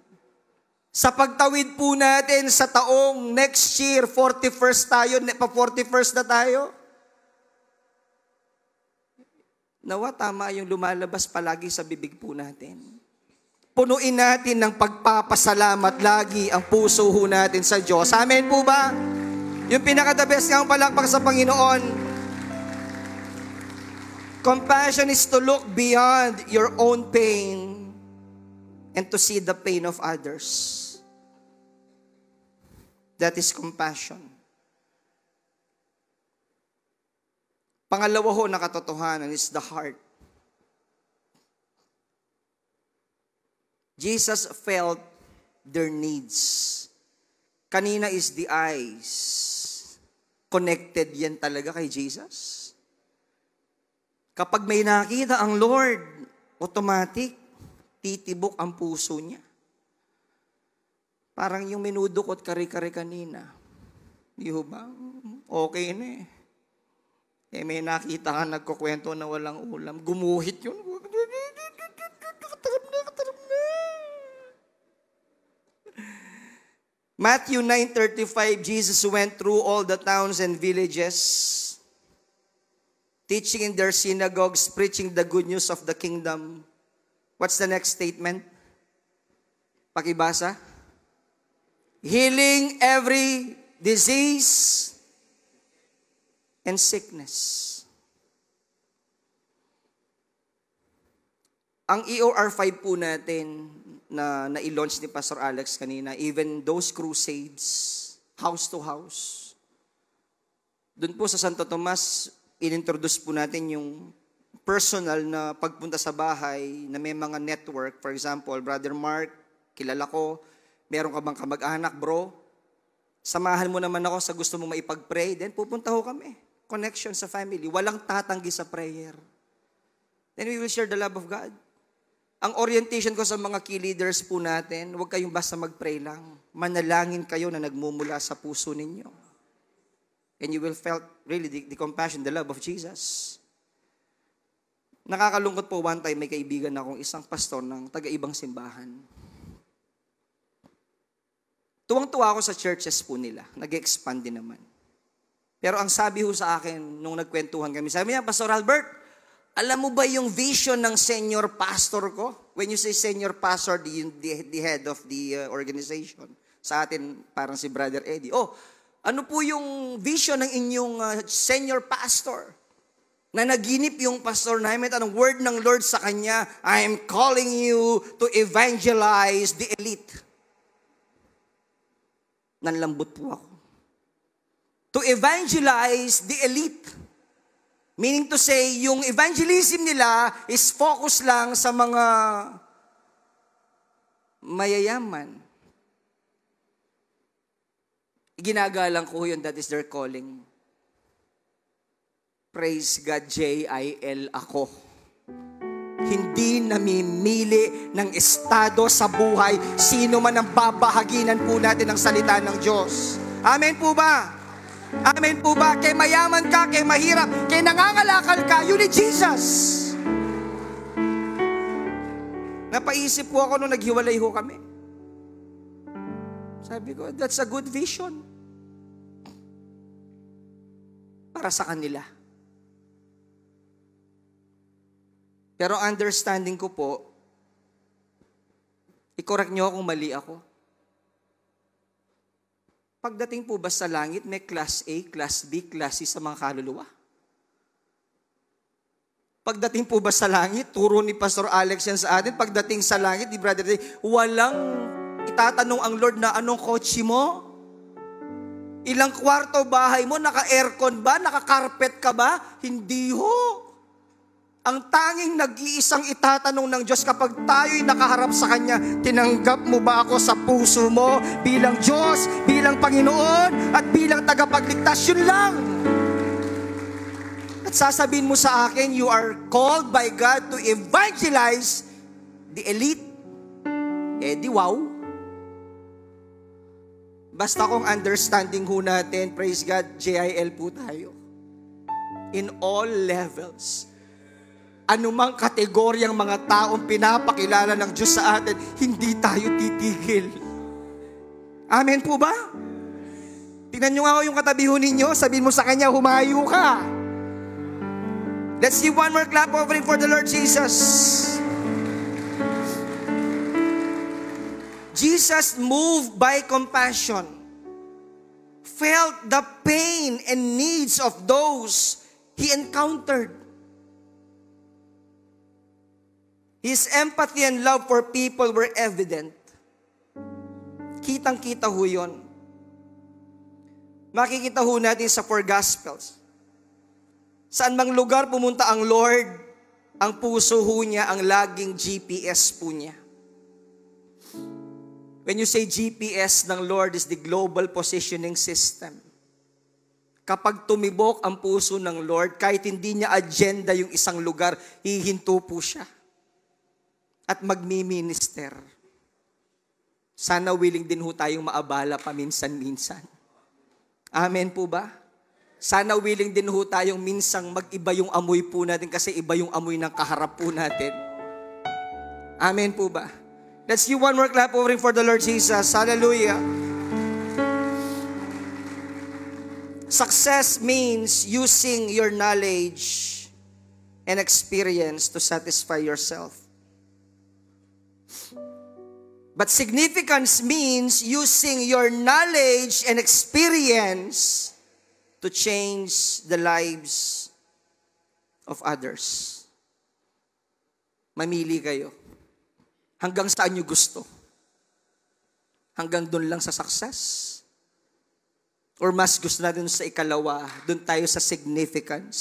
Sa pagtawid po natin sa taong next year, 41st tayo, pa-41st na tayo. Nawa tama yung lumalabas palagi sa bibig po natin. Punuin natin ng pagpapasalamat lagi ang puso ho natin sa Diyos. Amen po ba? Yung pinaka-the best nga palakpak sa Panginoon. Compassion is to look beyond your own pain and to see the pain of others. That is compassion. Pangalawa ho na katotohanan is the heart. Jesus felt their needs. Kanina is the eyes. Connected yan talaga kay Jesus. Kapag may nakita ang Lord, automatic, titibok ang puso niya. Parang yung minudukot kare-kare kanina. Di ba? Okay na eh. Eh may nakita ka nagkukwento na walang ulam. Gumuhit yun. Matthew 9:35, Jesus went through all the towns and villages, teaching in their synagogues, preaching the good news of the kingdom. What's the next statement? Pakibasa. Healing every disease and sickness. Ang EOR5 po natin na i-launch ni Pastor Alex kanina, even those crusades, house to house. Doon po sa Santo Tomas, inintroduce po natin yung personal na pagpunta sa bahay na may mga network. For example, Brother Mark, kilala ko, meron ka bang kamag-anak, bro? Samahan mo naman ako sa gusto mong maipag-pray. Then pupunta ho kami. Connection sa family. Walang tatanggi sa prayer. Then we will share the love of God. Ang orientation ko sa mga key leaders po natin, huwag kayong basta mag-pray lang. Manalangin kayo na nagmumula sa puso ninyo. And you will felt really the compassion, the love of Jesus. Nakakalungkot po one time, may kaibigan akong isang pastor ng taga-ibang simbahan. Tuwang-tuwa ako sa churches po nila. Nag-expand din naman. Pero ang sabi ho sa akin, nung nagkwentuhan kami, sabi niya, Pastor Albert, alam mo ba yung vision ng senior pastor ko? When you say senior pastor, the head of the organization. Sa atin, parang si Brother Eddie. Oh, ano po yung vision ng inyong senior pastor? Na naginip yung pastor namin, anong word ng Lord sa kanya, I am calling you to evangelize the elite. Nanlambot po ako. To evangelize the elite. Meaning to say, yung evangelism nila is focus lang sa mga mayayaman. Ginagalang ko yun, that is their calling. Praise God, JIL ako. Hindi namimili ng estado sa buhay sino man ang babahaginan po natin ng salita ng Diyos. Amen po ba? Amen po ba? Kay mayaman ka, kay mahirap, kay nangangalakal ka, you need Jesus. Napaisip po ako nung naghiwalay ho kami. Sabi ko, that's a good vision. Para sa kanila. Pero understanding ko po, i-correct nyo kung mali ako. Pagdating po ba sa langit, may class A, class B, class C sa mga kaluluwa? Pagdating po ba sa langit, turo ni Pastor Alex yan sa atin, pagdating sa langit, di Brother Day, walang itatanong ang Lord na anong kotse mo? Ilang kwarto bahay mo? Naka-aircon ba? Naka-carpet ka ba? Hindi ho. Ang tanging nag-iisang itatanong ng Diyos kapag tayo'y nakaharap sa Kanya, tinanggap mo ba ako sa puso mo bilang Diyos, bilang Panginoon, at bilang tagapagligtas? Yun lang. At sasabihin mo sa akin, you are called by God to evangelize the elite. Eh di wow. Basta kung understanding ho natin, praise God, JIL po tayo. In all levels. Anumang kategoryang mga taong pinapakilala ng Diyos sa atin, hindi tayo titigil. Amen po ba? Tingnan nyo nga ako yung katabi ho ninyo, sabihin mo sa kanya, humayo ka. Let's give one more clap offering for the Lord Jesus. Jesus, moved by compassion, felt the pain and needs of those He encountered. His empathy and love for people were evident. Kitang-kita ho yun. Makikita ho natin sa four Gospels. Saan mang lugar pumunta ang Lord, ang puso ho niya ang laging GPS po niya. When you say GPS ng Lord is the Global Positioning System. Kapag tumibok ang puso ng Lord, kahit hindi niya agenda yung isang lugar, hihinto po siya. At magmi-minister. Sana willing din ho tayong maabala paminsan-minsan. Amen po ba? Sana willing din ho tayong minsang mag-iba yung amoy po natin kasi iba yung amoy ng kaharap po natin. Amen po ba? Let's give one more clap offering for the Lord Jesus. Hallelujah. Success means using your knowledge and experience to satisfy yourself. But significance means using your knowledge and experience to change the lives of others. Mamili kayo. Hanggang saan nyo gusto? Hanggang doon lang sa success? Or mas gusto natin sa ikalawa, doon tayo sa significance?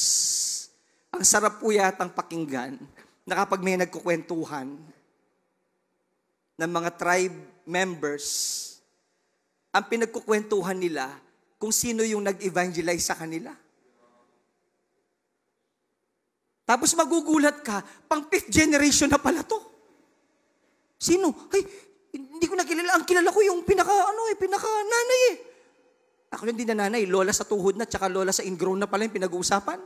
Ang sarap po yatang pakinggan na kapag may nagkukwentuhan ng mga tribe members, ang pinagkukwentuhan nila kung sino yung nag-evangelize sa kanila. Tapos magugulat ka, pang 5th generation na pala to. Sino? Ay, hindi ko nakilala. Ang kilala ko yung pinaka nanay eh. Ako hindi na nanay, lola sa tuhod na, tsaka lola sa ingrown na pala yung pinag-uusapan.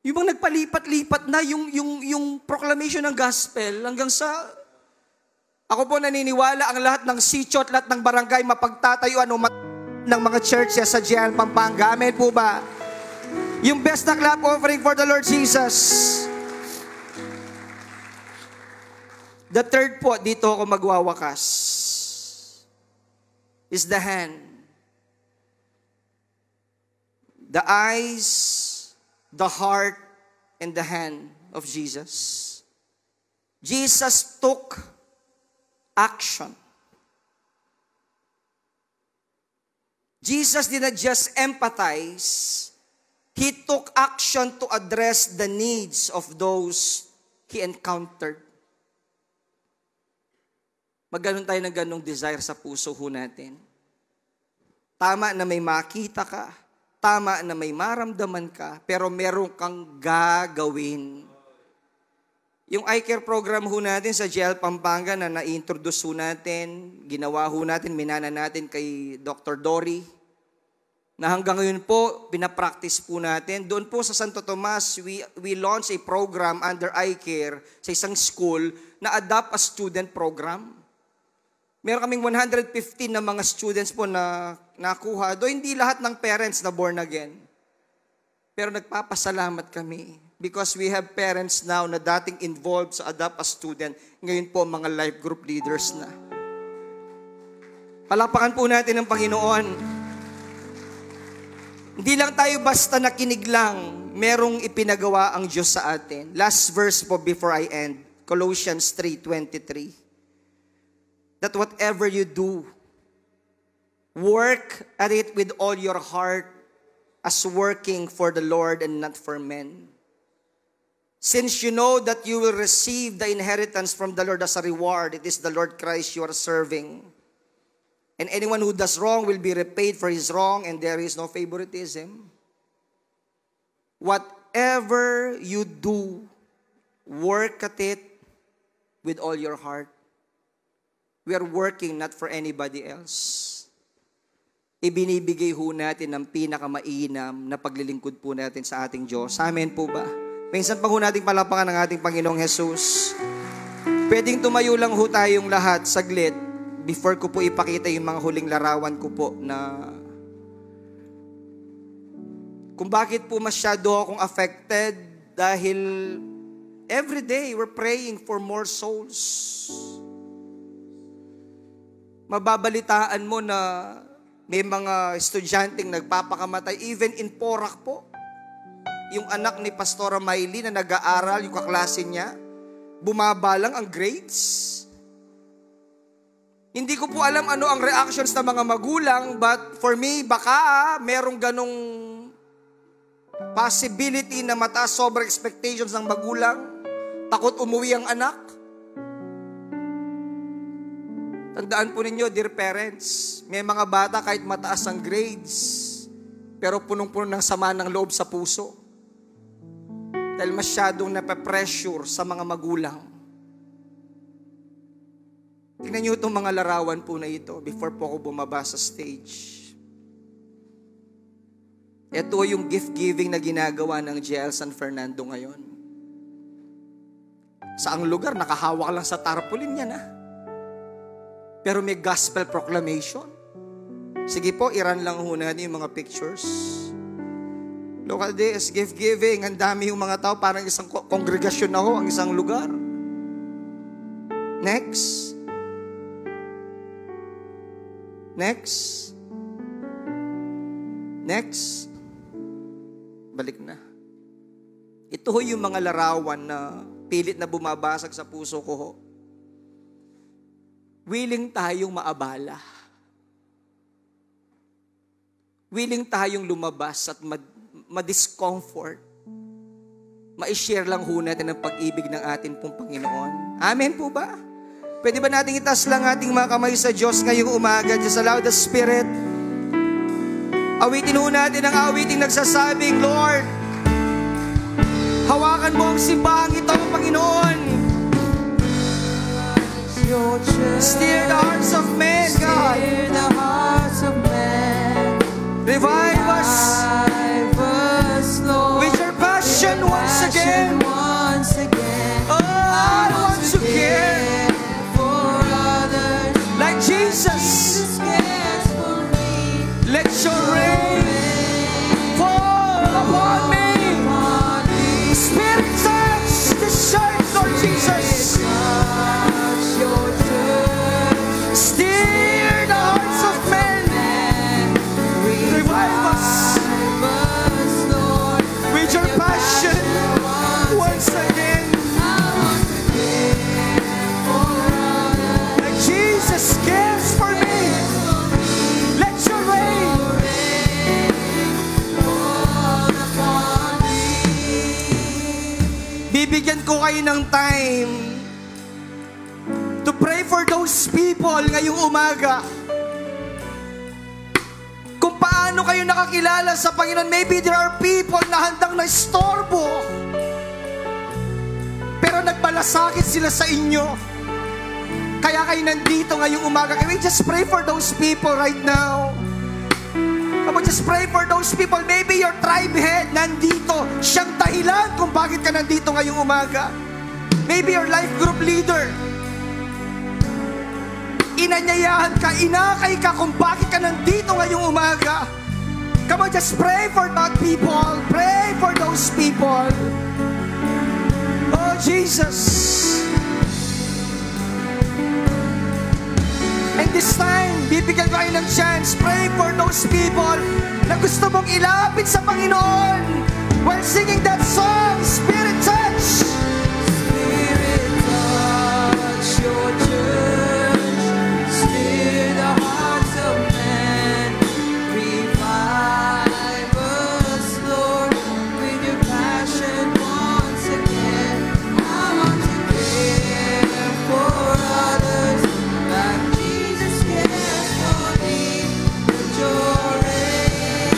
Yung bang nagpalipat-lipat na yung proclamation ng gospel hanggang sa... Ako po naniniwala ang lahat ng sichot, lahat ng barangay mapagtatayuan ng mga churches sa Gian, Pampanga. Amen po ba? Yung best na clap offering for the Lord Jesus. The third po, dito ako magwawakas, is the hand. The eyes, the heart, and the hand of Jesus. Jesus took action. Jesus did not just empathize, He took action to address the needs of those He encountered. Magganon tayo ng ganong desire sa puso ho natin. Tama na may makita ka, tama na may maramdaman ka, pero meron kang gagawin. Yung iCare program ho natin sa GL Pampanga na na-introduce ho natin, ginawa ho natin, minana natin kay Dr. Dory, na hanggang ngayon po, pinapractice po natin. Doon po sa Santo Tomas, we launched a program under iCare sa isang school na Adopt a Student program. Meron kaming 115 na mga students po na nakuha. Doon hindi lahat ng parents na born again. Pero nagpapasalamat kami because we have parents now na dating involved sa Adopt a Student. Ngayon po mga life group leaders na. Palapakan po natin ang Panginoon. Hindi lang tayo basta nakinig lang, merong ipinagawa ang Diyos sa atin. Last verse po before I end, Colossians 3:23. That whatever you do, work at it with all your heart as working for the Lord and not for men. Since you know that you will receive the inheritance from the Lord as a reward, it is the Lord Christ you are serving. And anyone who does wrong will be repaid for his wrong, and there is no favoritism. Whatever you do, work at it with all your heart. We are working not for anybody else. Ibinibigay ho natin ang pinakamainam na paglilingkod po natin sa ating Diyos. Amen po ba? Minsan pa ho nating palapakan ng ating Panginoong Jesus. Pwedeng tumayo lang ho tayong lahat saglit before ko po ipakita yung mga huling larawan ko po na kung bakit po masyado akong affected dahil every day we're praying for more souls. Mababalitaan mo na may mga estudyanteng nagpapakamatay, even in Porac po. Yung anak ni Pastora Miley na nag-aaral, yung kaklase niya, bumabalang ang grades. Hindi ko po alam ano ang reactions ng mga magulang, but for me, baka merong ganong possibility na mataas sobrang expectations ng magulang, takot umuwi ang anak. Tandaan po ninyo, dear parents, may mga bata kahit mataas ang grades, pero punong-puno ng sama ng loob sa puso. Dahil masyadong nape-pressure sa mga magulang. Tingnan niyo itong mga larawan po na ito before po ako bumaba sa stage. Ito yung gift-giving na ginagawa ng GL San Fernando ngayon. Saang lugar, nakahawak lang sa tarpaulin yan, pero may gospel proclamation. Sige po, i-run lang ho natin yung mga pictures. Look at this, gift-giving. Ang dami yung mga tao, parang isang kongregasyon na ho, ang isang lugar. Next. Next. Next. Balik na. Ito ho yung mga larawan na pilit na bumabasag sa puso ko ho. Willing tayong maabala. Willing tayong lumabas at ma-discomfort. Ma-share lang ho natin ang pag-ibig ng ating pong Panginoon. Amen po ba? Pwede ba natin itaas lang ating mga kamay sa Diyos ngayong umaga? Just allow the Spirit. Awitin ho natin ang awiting nagsasabing, Lord, hawakan mo ang simbahang ito, Panginoon. Steer the hearts of men, God. Steer the hearts of men. Revive us Lord. with your passion once again. Oh, I want to care for others like Jesus. cares for me. Let your rain fall upon me. Spirit, touch the church, Lord Jesus. Touch your church. Steer the hearts of men. Revive us Lord. with your passion once again. Like Jesus cares for me. Let your rain bibigyan ko kayo ng time to pray for those people ngayong umaga. Kung paano kayo nakakilala sa Panginoon, maybe there are people na handang na-istorbo, pero nagmalasakit sila sa inyo. Kaya kayo nandito ngayong umaga. Can we just pray for those people right now? Come on, just pray for those people. Maybe your tribe head nandito. Siyang dahilan kung bakit ka nandito ngayong umaga. Maybe your life group leader. Inanyayahan ka, inakay ka kung bakit ka nandito ngayong umaga. Come on, just pray for that people. Pray for those people. Oh, Jesus. And this time, bibigyan ko kayo ng chance. Pray for those people na gusto mong ilapit sa Panginoon while singing that song, Spirit Touch. Spirit, touch your church. Steer the hearts of men. Revive us, Lord, with your passion once again. I want to care for others like Jesus cares for me. Let your rain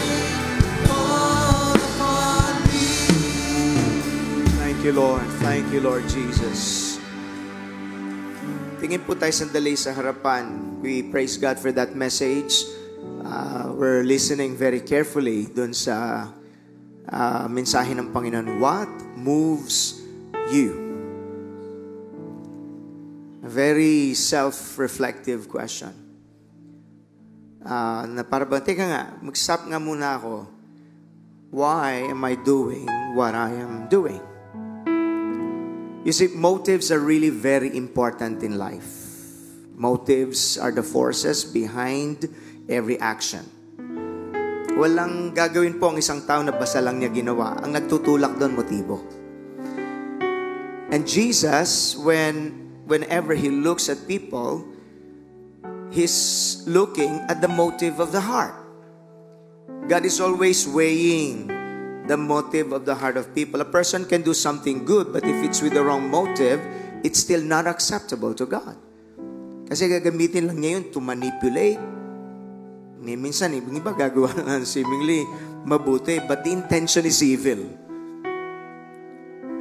fall upon me. Thank you, Lord. Thank you, Lord Jesus. Tingin po tayo sandali sa harapan. We praise God for that message. We're listening very carefully dun sa mensahe ng Panginoon. What moves you? very self-reflective question. Na para ba, teka nga, mag-stop nga muna ako. Why am I doing what I am doing? You see, motives are really very important in life. Motives are the forces behind every action. Walang gagawin po ang isang tao na basta lang niya ginawa. Ang nagtutulak doon, motibo. And Jesus, whenever He looks at people, He's looking at the motive of the heart. God is always weighing the motive of the heart of people. A person can do something good, but if it's with the wrong motive, it's still not acceptable to God. Kasi gagamitin lang niya yun to manipulate. Minsan, ibang iba gagawa ng seemingly mabuti, but the intention is evil.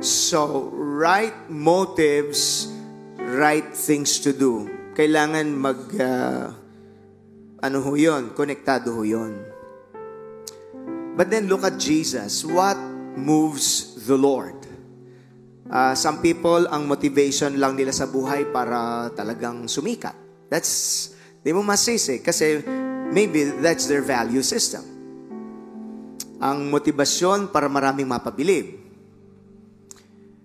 So, right motives, right things to do. Kailangan konektado ho yun. But then look at Jesus. What moves the Lord? Some people, ang motivation lang nila sa buhay para talagang sumikat. Di mo masisi kasi maybe that's their value system. Ang motivasyon para maraming mapabilib.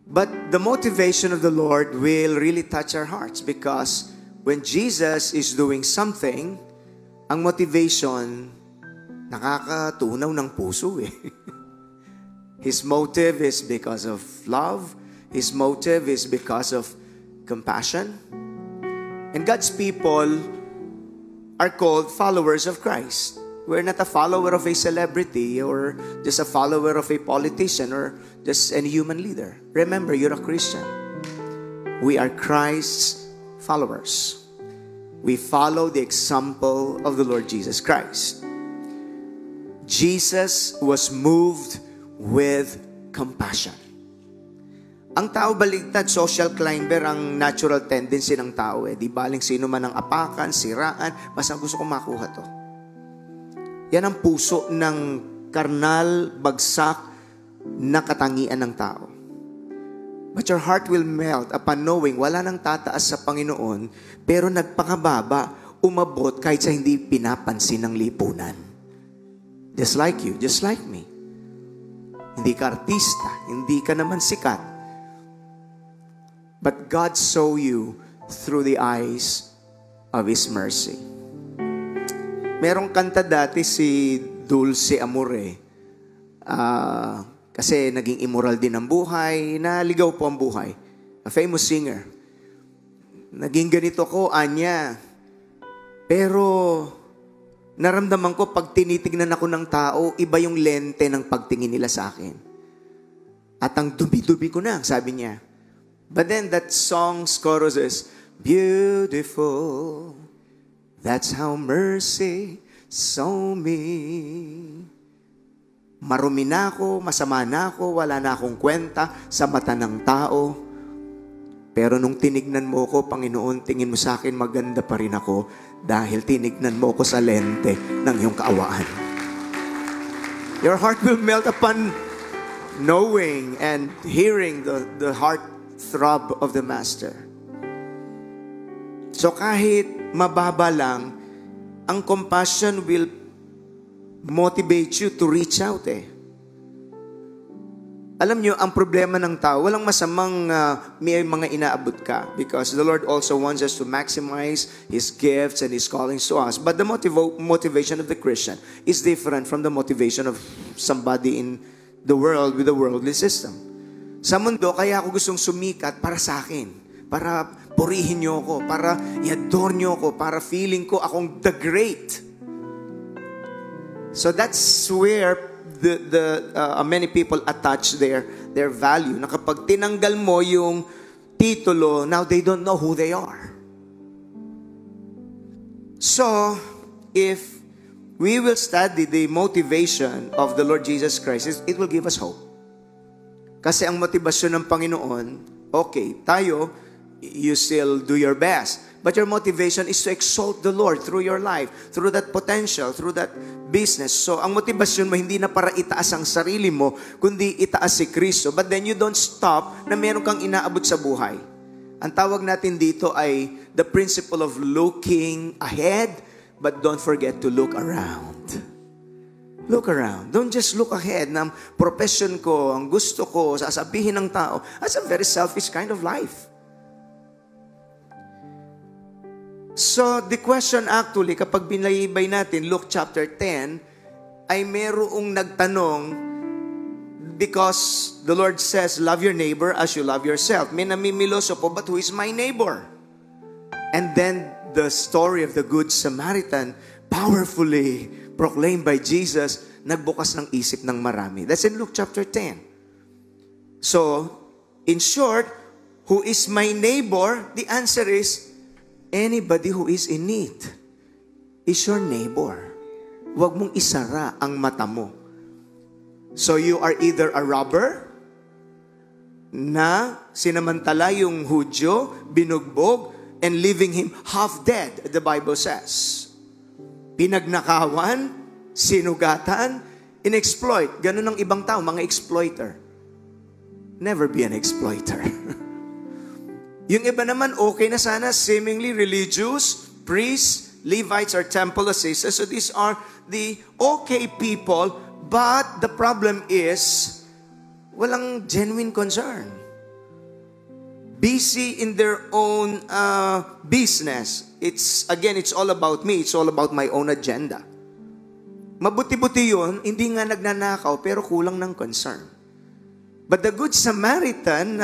But the motivation of the Lord will really touch our hearts because when Jesus is doing something, ang motivation nakakatunaw ng puso eh. His motive is because of love. His motive is because of compassion. And God's people are called followers of Christ. We're not a follower of a celebrity or just a follower of a politician or just any human leader. Remember, you're a Christian. We are Christ's followers. We follow the example of the Lord Jesus Christ. Jesus was moved with compassion. Ang tao baligtad, social climber ang natural tendency ng tao eh. Di baling sino man ang apakan, siraan, basta gusto ko makuha to. Yan ang puso ng karnal, bagsak na katangian ng tao. But your heart will melt upon knowing wala nang tataas sa Panginoon, pero nagpakababa, umabot kahit sa hindi pinapansin ng lipunan. Just like you, just like me. Hindi ka artista, hindi ka naman sikat. But God saw you through the eyes of His mercy. Merong kanta dati si Dulce Amore. Kasi naging immoral din ang buhay, naligaw po ang buhay. A famous singer. Naging ganito ko, anya. Pero naramdaman ko pag tinitignan ako ng tao, iba yung lente ng pagtingin nila sa akin. At ang dubi-dubi ko na, sabi niya. But then that song's chorus is, beautiful, that's how mercy saw me. Marumi na ako, masama na ako, wala na akong kwenta sa mata ng tao. Pero nung tinignan mo ko, Panginoon, tingin mo sa akin, maganda pa rin ako dahil tinignan mo ko sa lente ng iyong kaawaan. Your heart will melt upon knowing and hearing the heart throb of the Master. So kahit mababa lang, ang compassion will motivate you to reach out eh. Alam nyo, ang problema ng tao, walang masamang may mga inaabot ka because the Lord also wants us to maximize His gifts and His callings to us. But the motivation of the Christian is different from the motivation of somebody in the world with the worldly system. Sa mundo, kaya ako gustong sumikat para sa akin. Para purihin nyo ako, para i-adore nyo ako, para feeling ko akong the great. So that's where many people attach their value. Na kapag tinanggal mo yung titulo, now they don't know who they are. So, if we will study the motivation of the Lord Jesus Christ, it will give us hope. Kasi ang motibasyon ng Panginoon, okay, tayo, you still do your best. But your motivation is to exalt the Lord through your life, through that potential, through that business. So, ang motivasyon mo, hindi na para itaas ang sarili mo, kundi itaas si Kristo. But then you don't stop na meron kang inaabot sa buhay. Ang tawag natin dito ay the principle of looking ahead, but don't forget to look around. Look around. Don't just look ahead ng profession ko, ang gusto ko, sasabihin ng tao. That's a very selfish kind of life. So, the question actually, kapag binaybay natin, Luke chapter 10, ay merong nagtanong because the Lord says, love your neighbor as you love yourself. May namimiloso po, but who is my neighbor? And then, the story of the Good Samaritan, powerfully proclaimed by Jesus, nagbukas ng isip ng marami. That's in Luke chapter 10. So, in short, who is my neighbor? The answer is, anybody who is in need is your neighbor. Huwag mong isara ang mata mo. So you are either a robber na sinamantala yung Hudyo, binugbog, and leaving him half dead, the Bible says. Pinagnakawan, sinugatan, in-exploit. Ganun ang ibang tao, mga exploiter. Never be an exploiter. Yung iba naman, okay na sana, seemingly religious, priests, Levites, or temple assistants. So these are the okay people, but the problem is, walang genuine concern. Busy in their own business. It's all about me. It's all about my own agenda. Mabuti-buti yun, hindi nga nagnanakaw, pero kulang ng concern. But the Good Samaritan,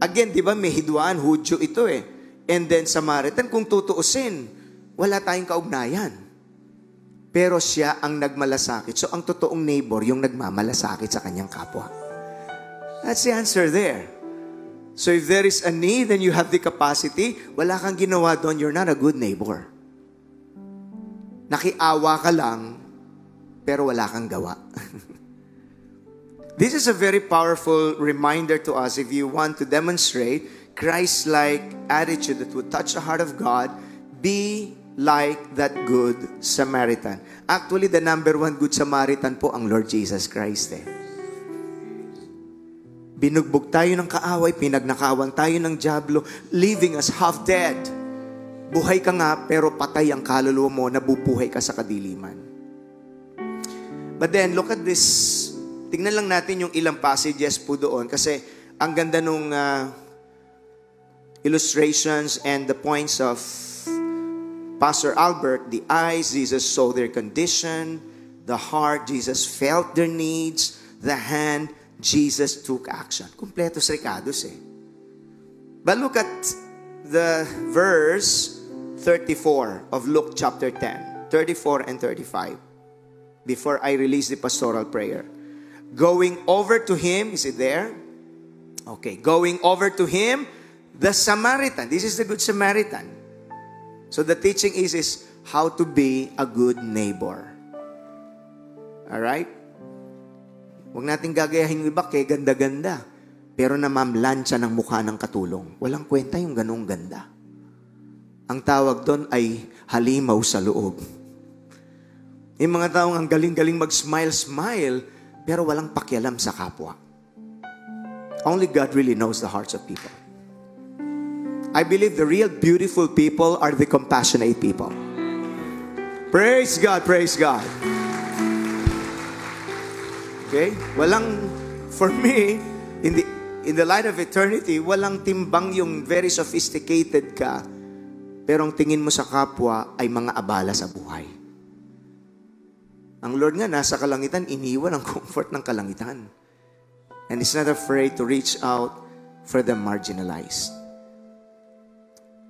again, di ba, may Hidwaan, Hudyo ito eh. And then Samaritan, kung tutuusin, wala tayong kaugnayan. Pero siya ang nagmalasakit. So, ang totoong neighbor, yung nagmamalasakit sa kanyang kapwa. That's the answer there. So, if there is a need and you have the capacity, wala kang ginawa doon, you're not a good neighbor. Nakiawa ka lang, pero wala kang gawa. This is a very powerful reminder to us if you want to demonstrate Christ-like attitude that would touch the heart of God, be like that Good Samaritan. Actually, the number one Good Samaritan po ang Lord Jesus Christ eh. Binugbog tayo ng kaaway, pinagnakawan tayo ng dyablo, leaving us half dead. Buhay ka nga, pero patay ang kaluluwa mo, nabubuhay ka sa kadiliman. But then, look at this. Tingnan lang natin yung ilang passages po doon kasi ang ganda nung illustrations and the points of Pastor Albert. The eyes, Jesus saw their condition. The heart, Jesus felt their needs. The hand, Jesus took action. Kumpletos recados eh. But look at the verse 34 of Luke chapter 10. 34 and 35. Before I release the pastoral prayer. Going over to him, is it there? Okay, going over to him, the Samaritan. This is the Good Samaritan. So the teaching is how to be a good neighbor. Alright? Huwag natin gagayahin yung iba kay ganda-ganda. Pero namamlansya ng mukha ng katulong. Walang kwenta yung ganong ganda. Ang tawag doon ay halimaw sa loob. Yung mga taong ang galing-galing mag-smile-smile, pero walang pakialam sa kapwa. Only God really knows the hearts of people. I believe the real beautiful people are the compassionate people. Praise God, praise God. Okay? For me, in the light of eternity, walang timbang yung very sophisticated ka, pero ang tingin mo sa kapwa ay mga abala sa buhay. Ang Lord nga, nasa kalangitan, iniwan ang comfort ng kalangitan. And He's not afraid to reach out for the marginalized.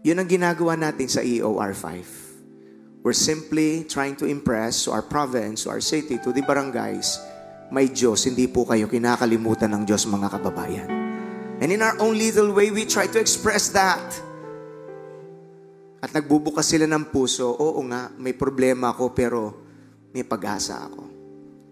Yun ang ginagawa natin sa EOR 5. We're simply trying to impress to our province, to our city, to the barangays, may Diyos, hindi po kayo kinakalimutan ng Diyos, mga kababayan. And in our own little way, we try to express that. At nagbubukas sila ng puso, oo nga, may problema ako, pero may pag-asa ako.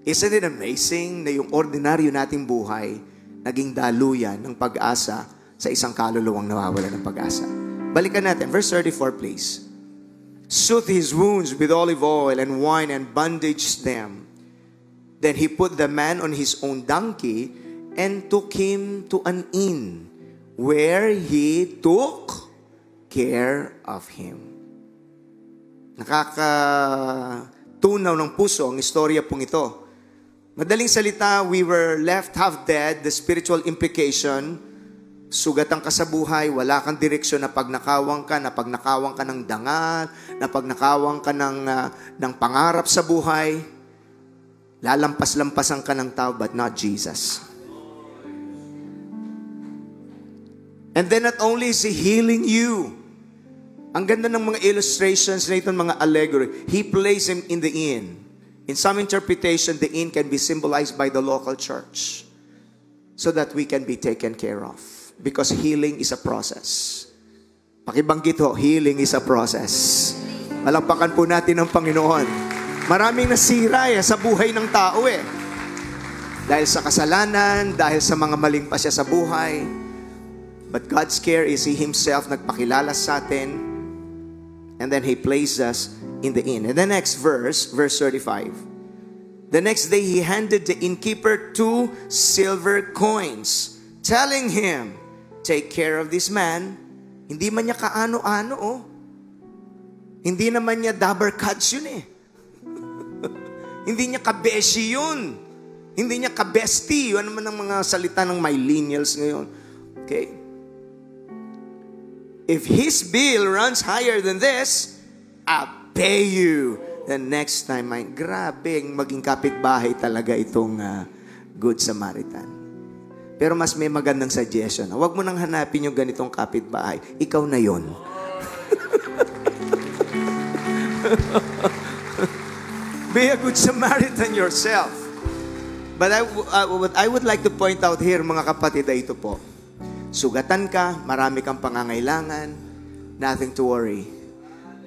Isn't it amazing na yung ordinaryo nating buhay naging daluyan ng pag-asa sa isang kaluluwang nawawala ng pag-asa? Balikan natin. Verse 34, please. Soothe his wounds with olive oil and wine and bandaged them. Then he put the man on his own donkey and took him to an inn where He took care of him. Nakakatunaw ng puso ang istorya pong ito. Madaling salita, we were left half dead. The spiritual implication, sugatan ka sa buhay, wala kang direksyon, na pag nakawang ka ng dangal, na pag nakawang ka ng pangarap sa buhay, lalampas-lampasan ka ng tao, but not Jesus. And then not only is He healing you, ang ganda ng mga illustrations na ito, mga allegory, He placed him in the inn. In some interpretation, the inn can be symbolized by the local church so that we can be taken care of. Because healing is a process. Pakibanggit ho, healing is a process. Malakpakan po natin ang Panginoon. Maraming nasira sa buhay ng tao dahil sa kasalanan, dahil sa mga maling pasya sa buhay. But God's care is He Himself nagpakilala sa atin, and then He placed us in the inn. And the next verse 35. The next day He handed the innkeeper 2 silver coins, telling him, take care of this man. Hindi man niya kaano-ano, Hindi naman niya dabber cuts yun Hindi niya kabeshi yun. Hindi niya kabesti. Yun naman ang mga salita ng millennials ngayon. Okay? If his bill runs higher than this, I'll pay you the next time. Grabe, maging kapitbahay talaga itong Good Samaritan. Pero mas may magandang suggestion. Huwag mo nang hanapin yung ganitong kapitbahay. Ikaw na yun. Be a good Samaritan yourself. But what I would like to point out here, mga kapatid, ay ito po. Sugatan ka, marami kang pangangailangan, nothing to worry.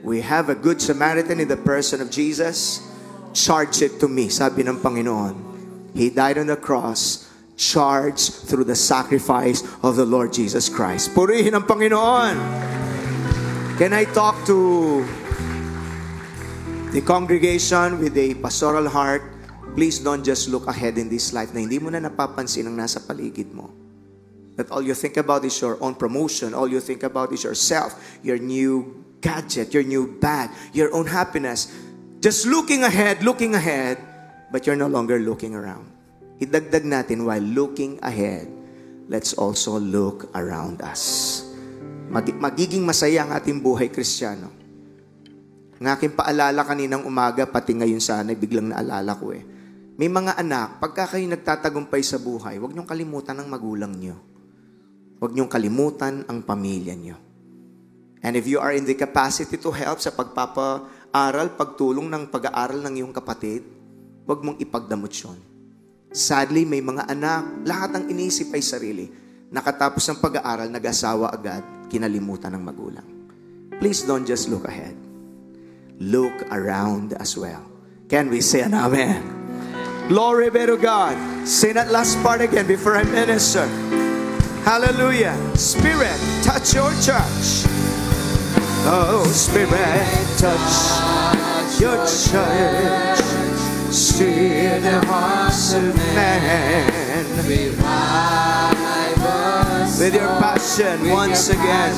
We have a good Samaritan in the person of Jesus. Charge it to me, sabi ng Panginoon. He died on the cross, charged through the sacrifice of the Lord Jesus Christ. Purihin ang Panginoon. Can I talk to the congregation with a pastoral heart? Please don't just look ahead in this life na hindi mo na napapansin ang nasa paligid mo. That all you think about is your own promotion. All you think about is yourself, your new gadget, your new bag, your own happiness. Just looking ahead, but you're no longer looking around. Idagdag natin, while looking ahead, let's also look around us. Magiging masaya ang ating buhay Kristiyano. Ng aking paalala kaninang umaga, pati ngayon sana, biglang naalala ko May mga anak, pagka kayo nagtatagumpay sa buhay, huwag niyong kalimutan ang magulang niyo. Huwag niyong kalimutan ang pamilya niyo. And if you are in the capacity to help sa pagpapaaral, pagtulong ng pag-aaral ng iyong kapatid, huwag mong ipagdamot yun. Sadly, may mga anak, lahat ng iniisip ay sarili. Nakatapos ng pag-aaral, nag-asawa agad, kinalimutan ng magulang. Please don't just look ahead. Look around as well. Can we say an amen? Glory be to God. Say that last part again before I minister. Hallelujah. Spirit, touch your church. Oh, Spirit, touch your church. Stir the hearts of men. Revive us With your passion once again.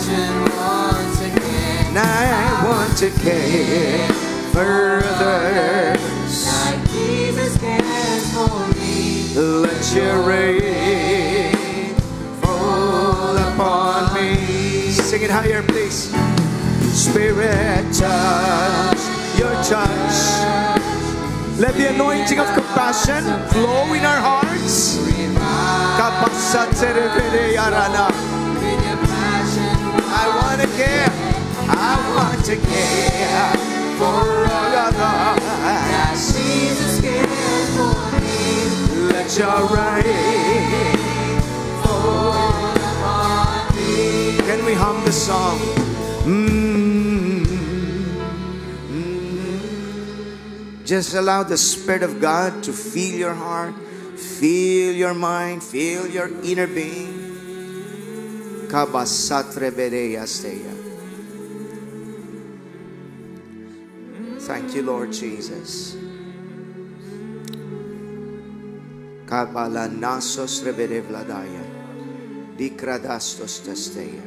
And I want to care further. Like Jesus cares for me. Let your rain fall upon me. Sing it higher, please. Spirit, touch your touch. Let the anointing of compassion flow in our hearts. I want to care. I want to care for others. Jesus cares for me. Let your rain Fall upon me. Can we hum the song? Just allow the Spirit of God to fill your heart, fill your mind, fill your inner being. Thank you, Lord Jesus. Kabala nasos rebere vladaya. Dikradastos Tasteya.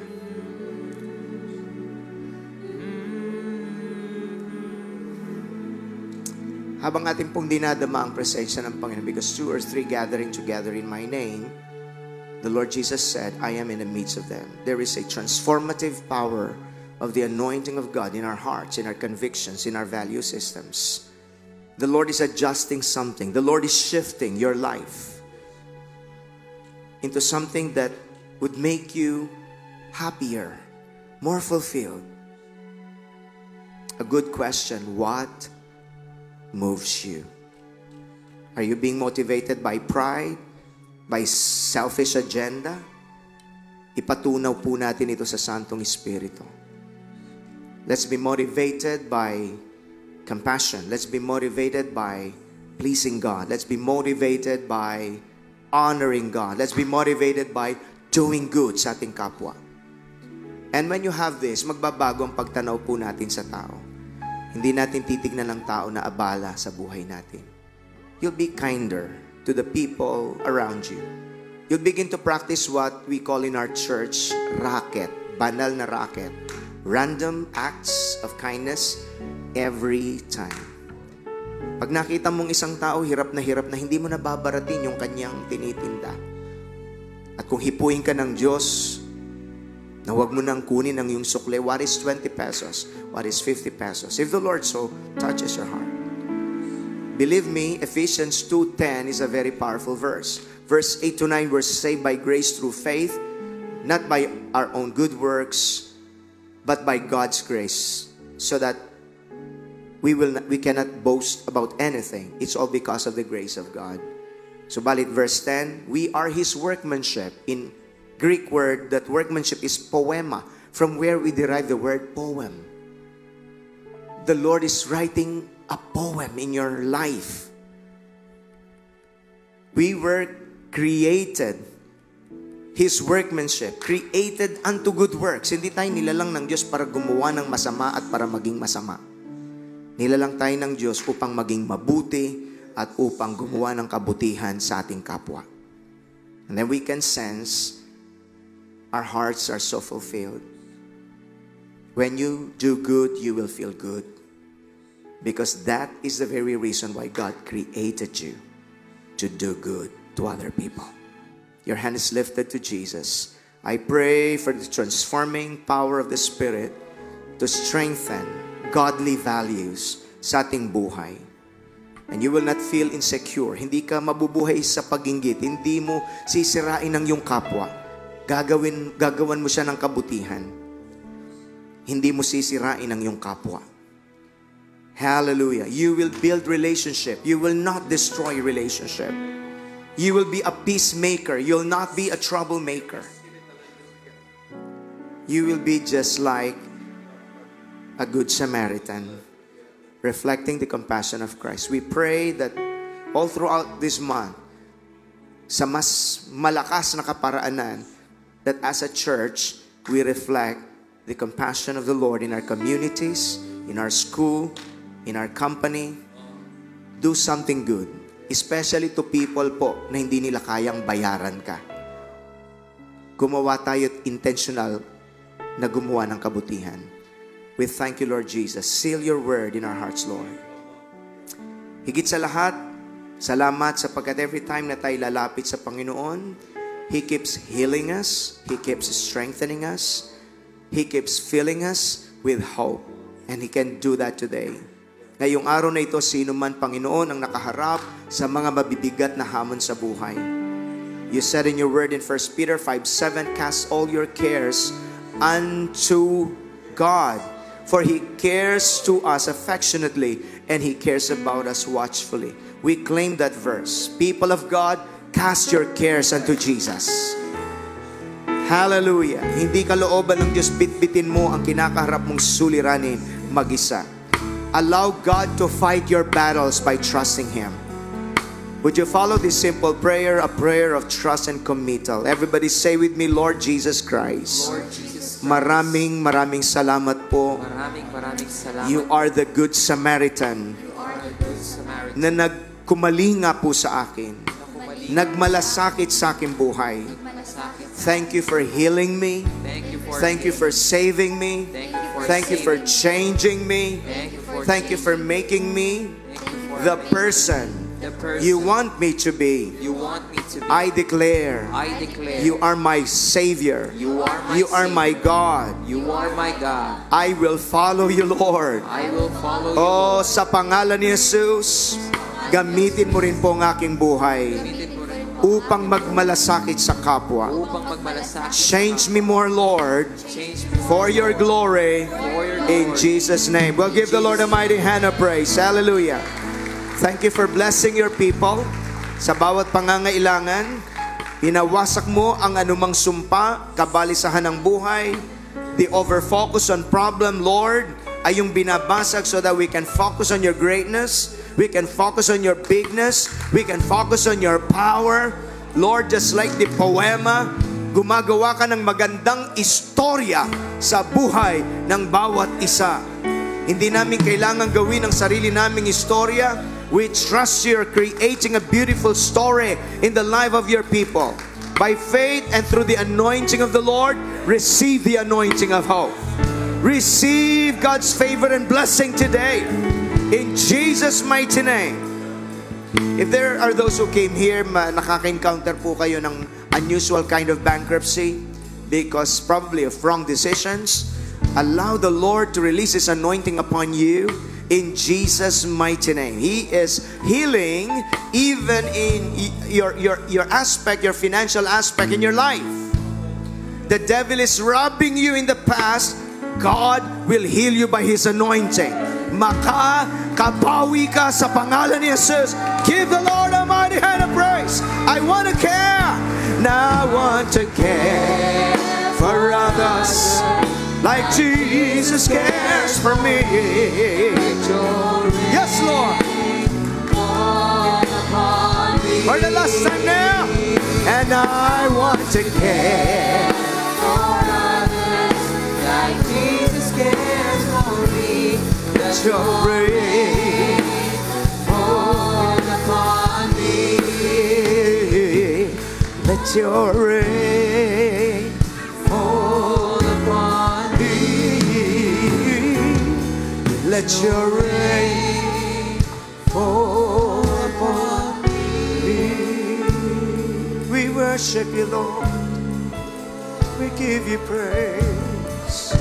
Habang ating pong dinadama ang presensya ng Panginoon, because 2 or 3 gathering together in my name, the Lord Jesus said, I am in the midst of them. There is a transformative power of the anointing of God in our hearts, in our convictions, in our value systems. The Lord is adjusting something. The Lord is shifting your life into something that would make you happier, more fulfilled. A good question, what moves you? Are you being motivated by pride? By selfish agenda? Ipatunaw po natin ito sa Santong Espiritu. Let's be motivated by compassion. Let's be motivated by pleasing God. Let's be motivated by honoring God. Let's be motivated by doing good sa ating kapwa. And when you have this, magbabago ang pagtanaw po natin sa tao. Hindi natin titignan ng tao na abala sa buhay natin. You'll be kinder to the people around you. You'll begin to practice what we call in our church, racket. Banal na racket. Random acts of kindness every time. Pag nakita mong isang tao, hirap na hindi mo nababaratin yung kanyang tinitinda. At kung hipuin ka ng Diyos, na huwag mo nang kunin ang iyong sukle, what is 20 pesos? What is 50 pesos? If the Lord so touches your heart. Believe me, Ephesians 2:10 is a very powerful verse. Verse 8 to 9, we're saved by grace through faith, not by our own good works, but by God's grace, so that we cannot boast about anything. It's all because of the grace of God. Subalit verse 10, we are His workmanship. In Greek word, that workmanship is poema, from where we derive the word poem. The Lord is writing a poem in your life. We were created, His workmanship, created unto good works. Hindi tayo nilalang ng Diyos para gumawa ng masama at para maging masama. Nilalang tayo ng Diyos upang maging mabuti at upang gumawa ng kabutihan sa ating kapwa. And then we can sense our hearts are so fulfilled. When you do good, you will feel good. Because that is the very reason why God created you, to do good to other people. Your hand is lifted to Jesus. I pray for the transforming power of the Spirit to strengthen godly values sa ating buhay. And you will not feel insecure. Hindi ka mabubuhay sa paginggit. Hindi mo sisirain ang iyong kapwa. Gagawan mo siya ng kabutihan. Hindi mo sisirain ang iyong kapwa. Hallelujah. You will build relationship. You will not destroy relationship. You will be a peacemaker. You'll not be a troublemaker. You will be just like a good Samaritan, reflecting the compassion of Christ. We pray that all throughout this month, sa mas malakas na kaparaanan, that as a church, we reflect the compassion of the Lord in our communities, in our school, in our company. Do something good, especially to people po na hindi nila kayang bayaran ka. Gumawa tayo intentional na gumawa ng kabutihan. We thank you, Lord Jesus. Seal your word in our hearts, Lord. Higit sa lahat, salamat sapagkat every time na tayo lalapit sa Panginoon, He keeps healing us. He keeps strengthening us. He keeps filling us with hope. And He can do that today. Ngayong araw na ito, sino man, Panginoon, ang nakaharap sa mga mabibigat na hamon sa buhay. You said in your word in 1 Peter 5:7, cast all your cares unto God, for He cares to us affectionately, and He cares about us watchfully. We claim that verse. People of God, cast your cares unto Jesus. Hallelujah. Hindi kalooban ng Diyos, bitbitin mo ang kinakaharap mong suliranin mag-isa. Allow God to fight your battles by trusting Him. Would you follow this simple prayer, a prayer of trust and committal? Everybody say with me, Lord Jesus Christ. Lord Jesus Christ. Maraming salamat po. Maraming salamat. You are the good Samaritan You are the good Samaritan. na nagkumalinga po sa akin. Kumali nagmalasakit sa aking buhay. Thank you for healing me. Thank you for saving me. Thank you for changing me. Thank you for making me the person you want me to be. I declare you are my Savior. You are my God. I will follow you, Lord. Oh, sa pangalan ni Jesus, gamitin mo rin po ang aking buhay upang magmalasakit sa kapwa. Change me more, Lord, for your glory. In Jesus' name. We'll give the Lord a mighty hand of praise. Hallelujah. Thank you for blessing your people. Sa bawat pangangailangan, hinawasak mo ang anumang sumpa, kabalisahan ng buhay, the overfocus on problem, Lord, ay yung binabasag so that we can focus on your greatness, we can focus on your bigness, we can focus on your power. Lord, just like the poema, gumagawa ka ng magandang istorya sa buhay ng bawat isa. Hindi namin kailangan gawin ang sarili naming istorya. We trust you're creating a beautiful story in the life of your people. By faith and through the anointing of the Lord, receive the anointing of hope. Receive God's favor and blessing today. In Jesus' mighty name. If there are those who came here, nakaka-encounter po kayo ng unusual kind of bankruptcy because probably of wrong decisions, allow the Lord to release His anointing upon you. In Jesus' mighty name. He is healing even in your aspect, your financial aspect in your life. The devil is robbing you in the past. God will heal you by His anointing. Makakabawi ka sa pangalan ni Jesus. Give the Lord a mighty hand of praise. I want to care. Now I want to care for others like Jesus cares for me. Yes, Lord. For the last time now. And I want to care for others like Jesus cares for me. Let your rain fall upon me. Let your rain fall upon me. Let your rain fall upon me. We worship you, Lord. We give you praise.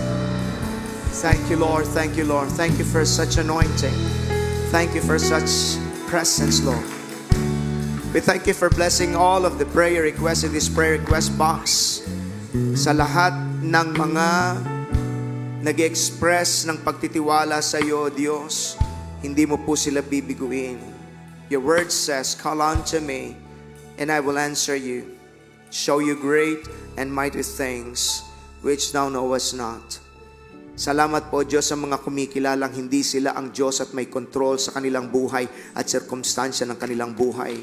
Thank you, Lord. Thank you, Lord. Thank you for such anointing. Thank you for such presence, Lord. We thank you for blessing all of the prayer requests in this prayer request box. Sa lahat ng mga nag-express ng pagtitiwala sa iyo, Diyos, hindi mo po sila bibiguin. Your word says, call unto me, and I will answer you. Show you great and mighty things which thou knowest not. Salamat po, Diyos, sa mga kumikilalang hindi sila ang Diyos at may control sa kanilang buhay at sirkumstansya ng kanilang buhay.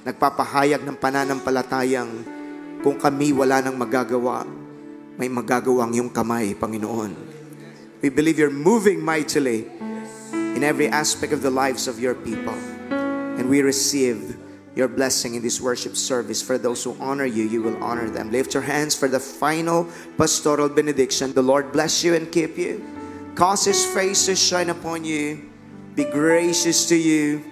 Nagpapahayag ng pananampalatayang kung kami wala nang magagawa, may magagawang iyong kamay, Panginoon. We believe you're moving mightily in every aspect of the lives of your people. And we receive your blessing in this worship service. For those who honor you, you will honor them. Lift your hands for the final pastoral benediction. The Lord bless you and keep you. Cause His face to shine upon you. Be gracious to you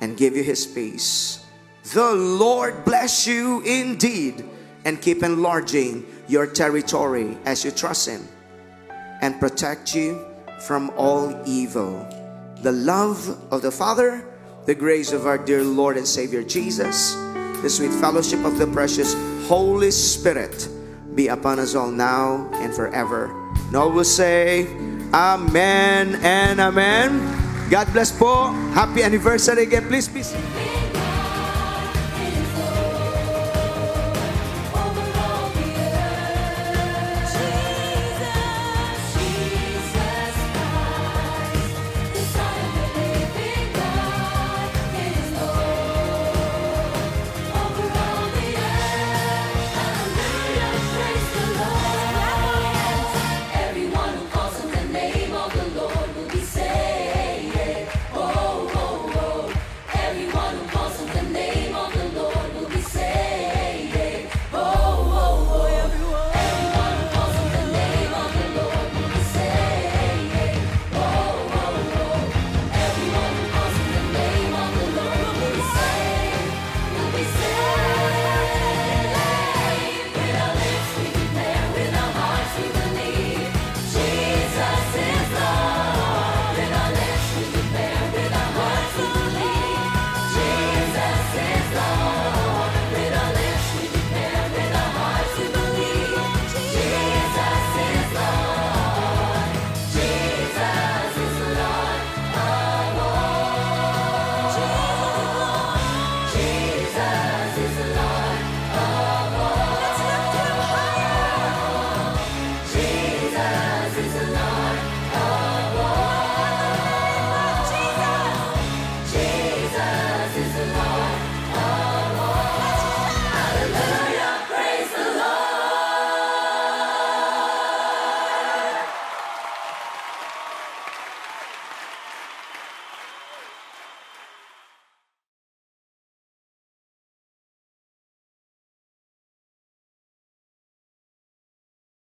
and give you His peace. The Lord bless you indeed and keep enlarging your territory as you trust Him and protect you from all evil. The love of the Father, the grace of our dear Lord and Savior Jesus, the sweet fellowship of the precious Holy Spirit be upon us all now and forever. And all will say, Amen and Amen. God bless po. Happy anniversary again. Please be seated.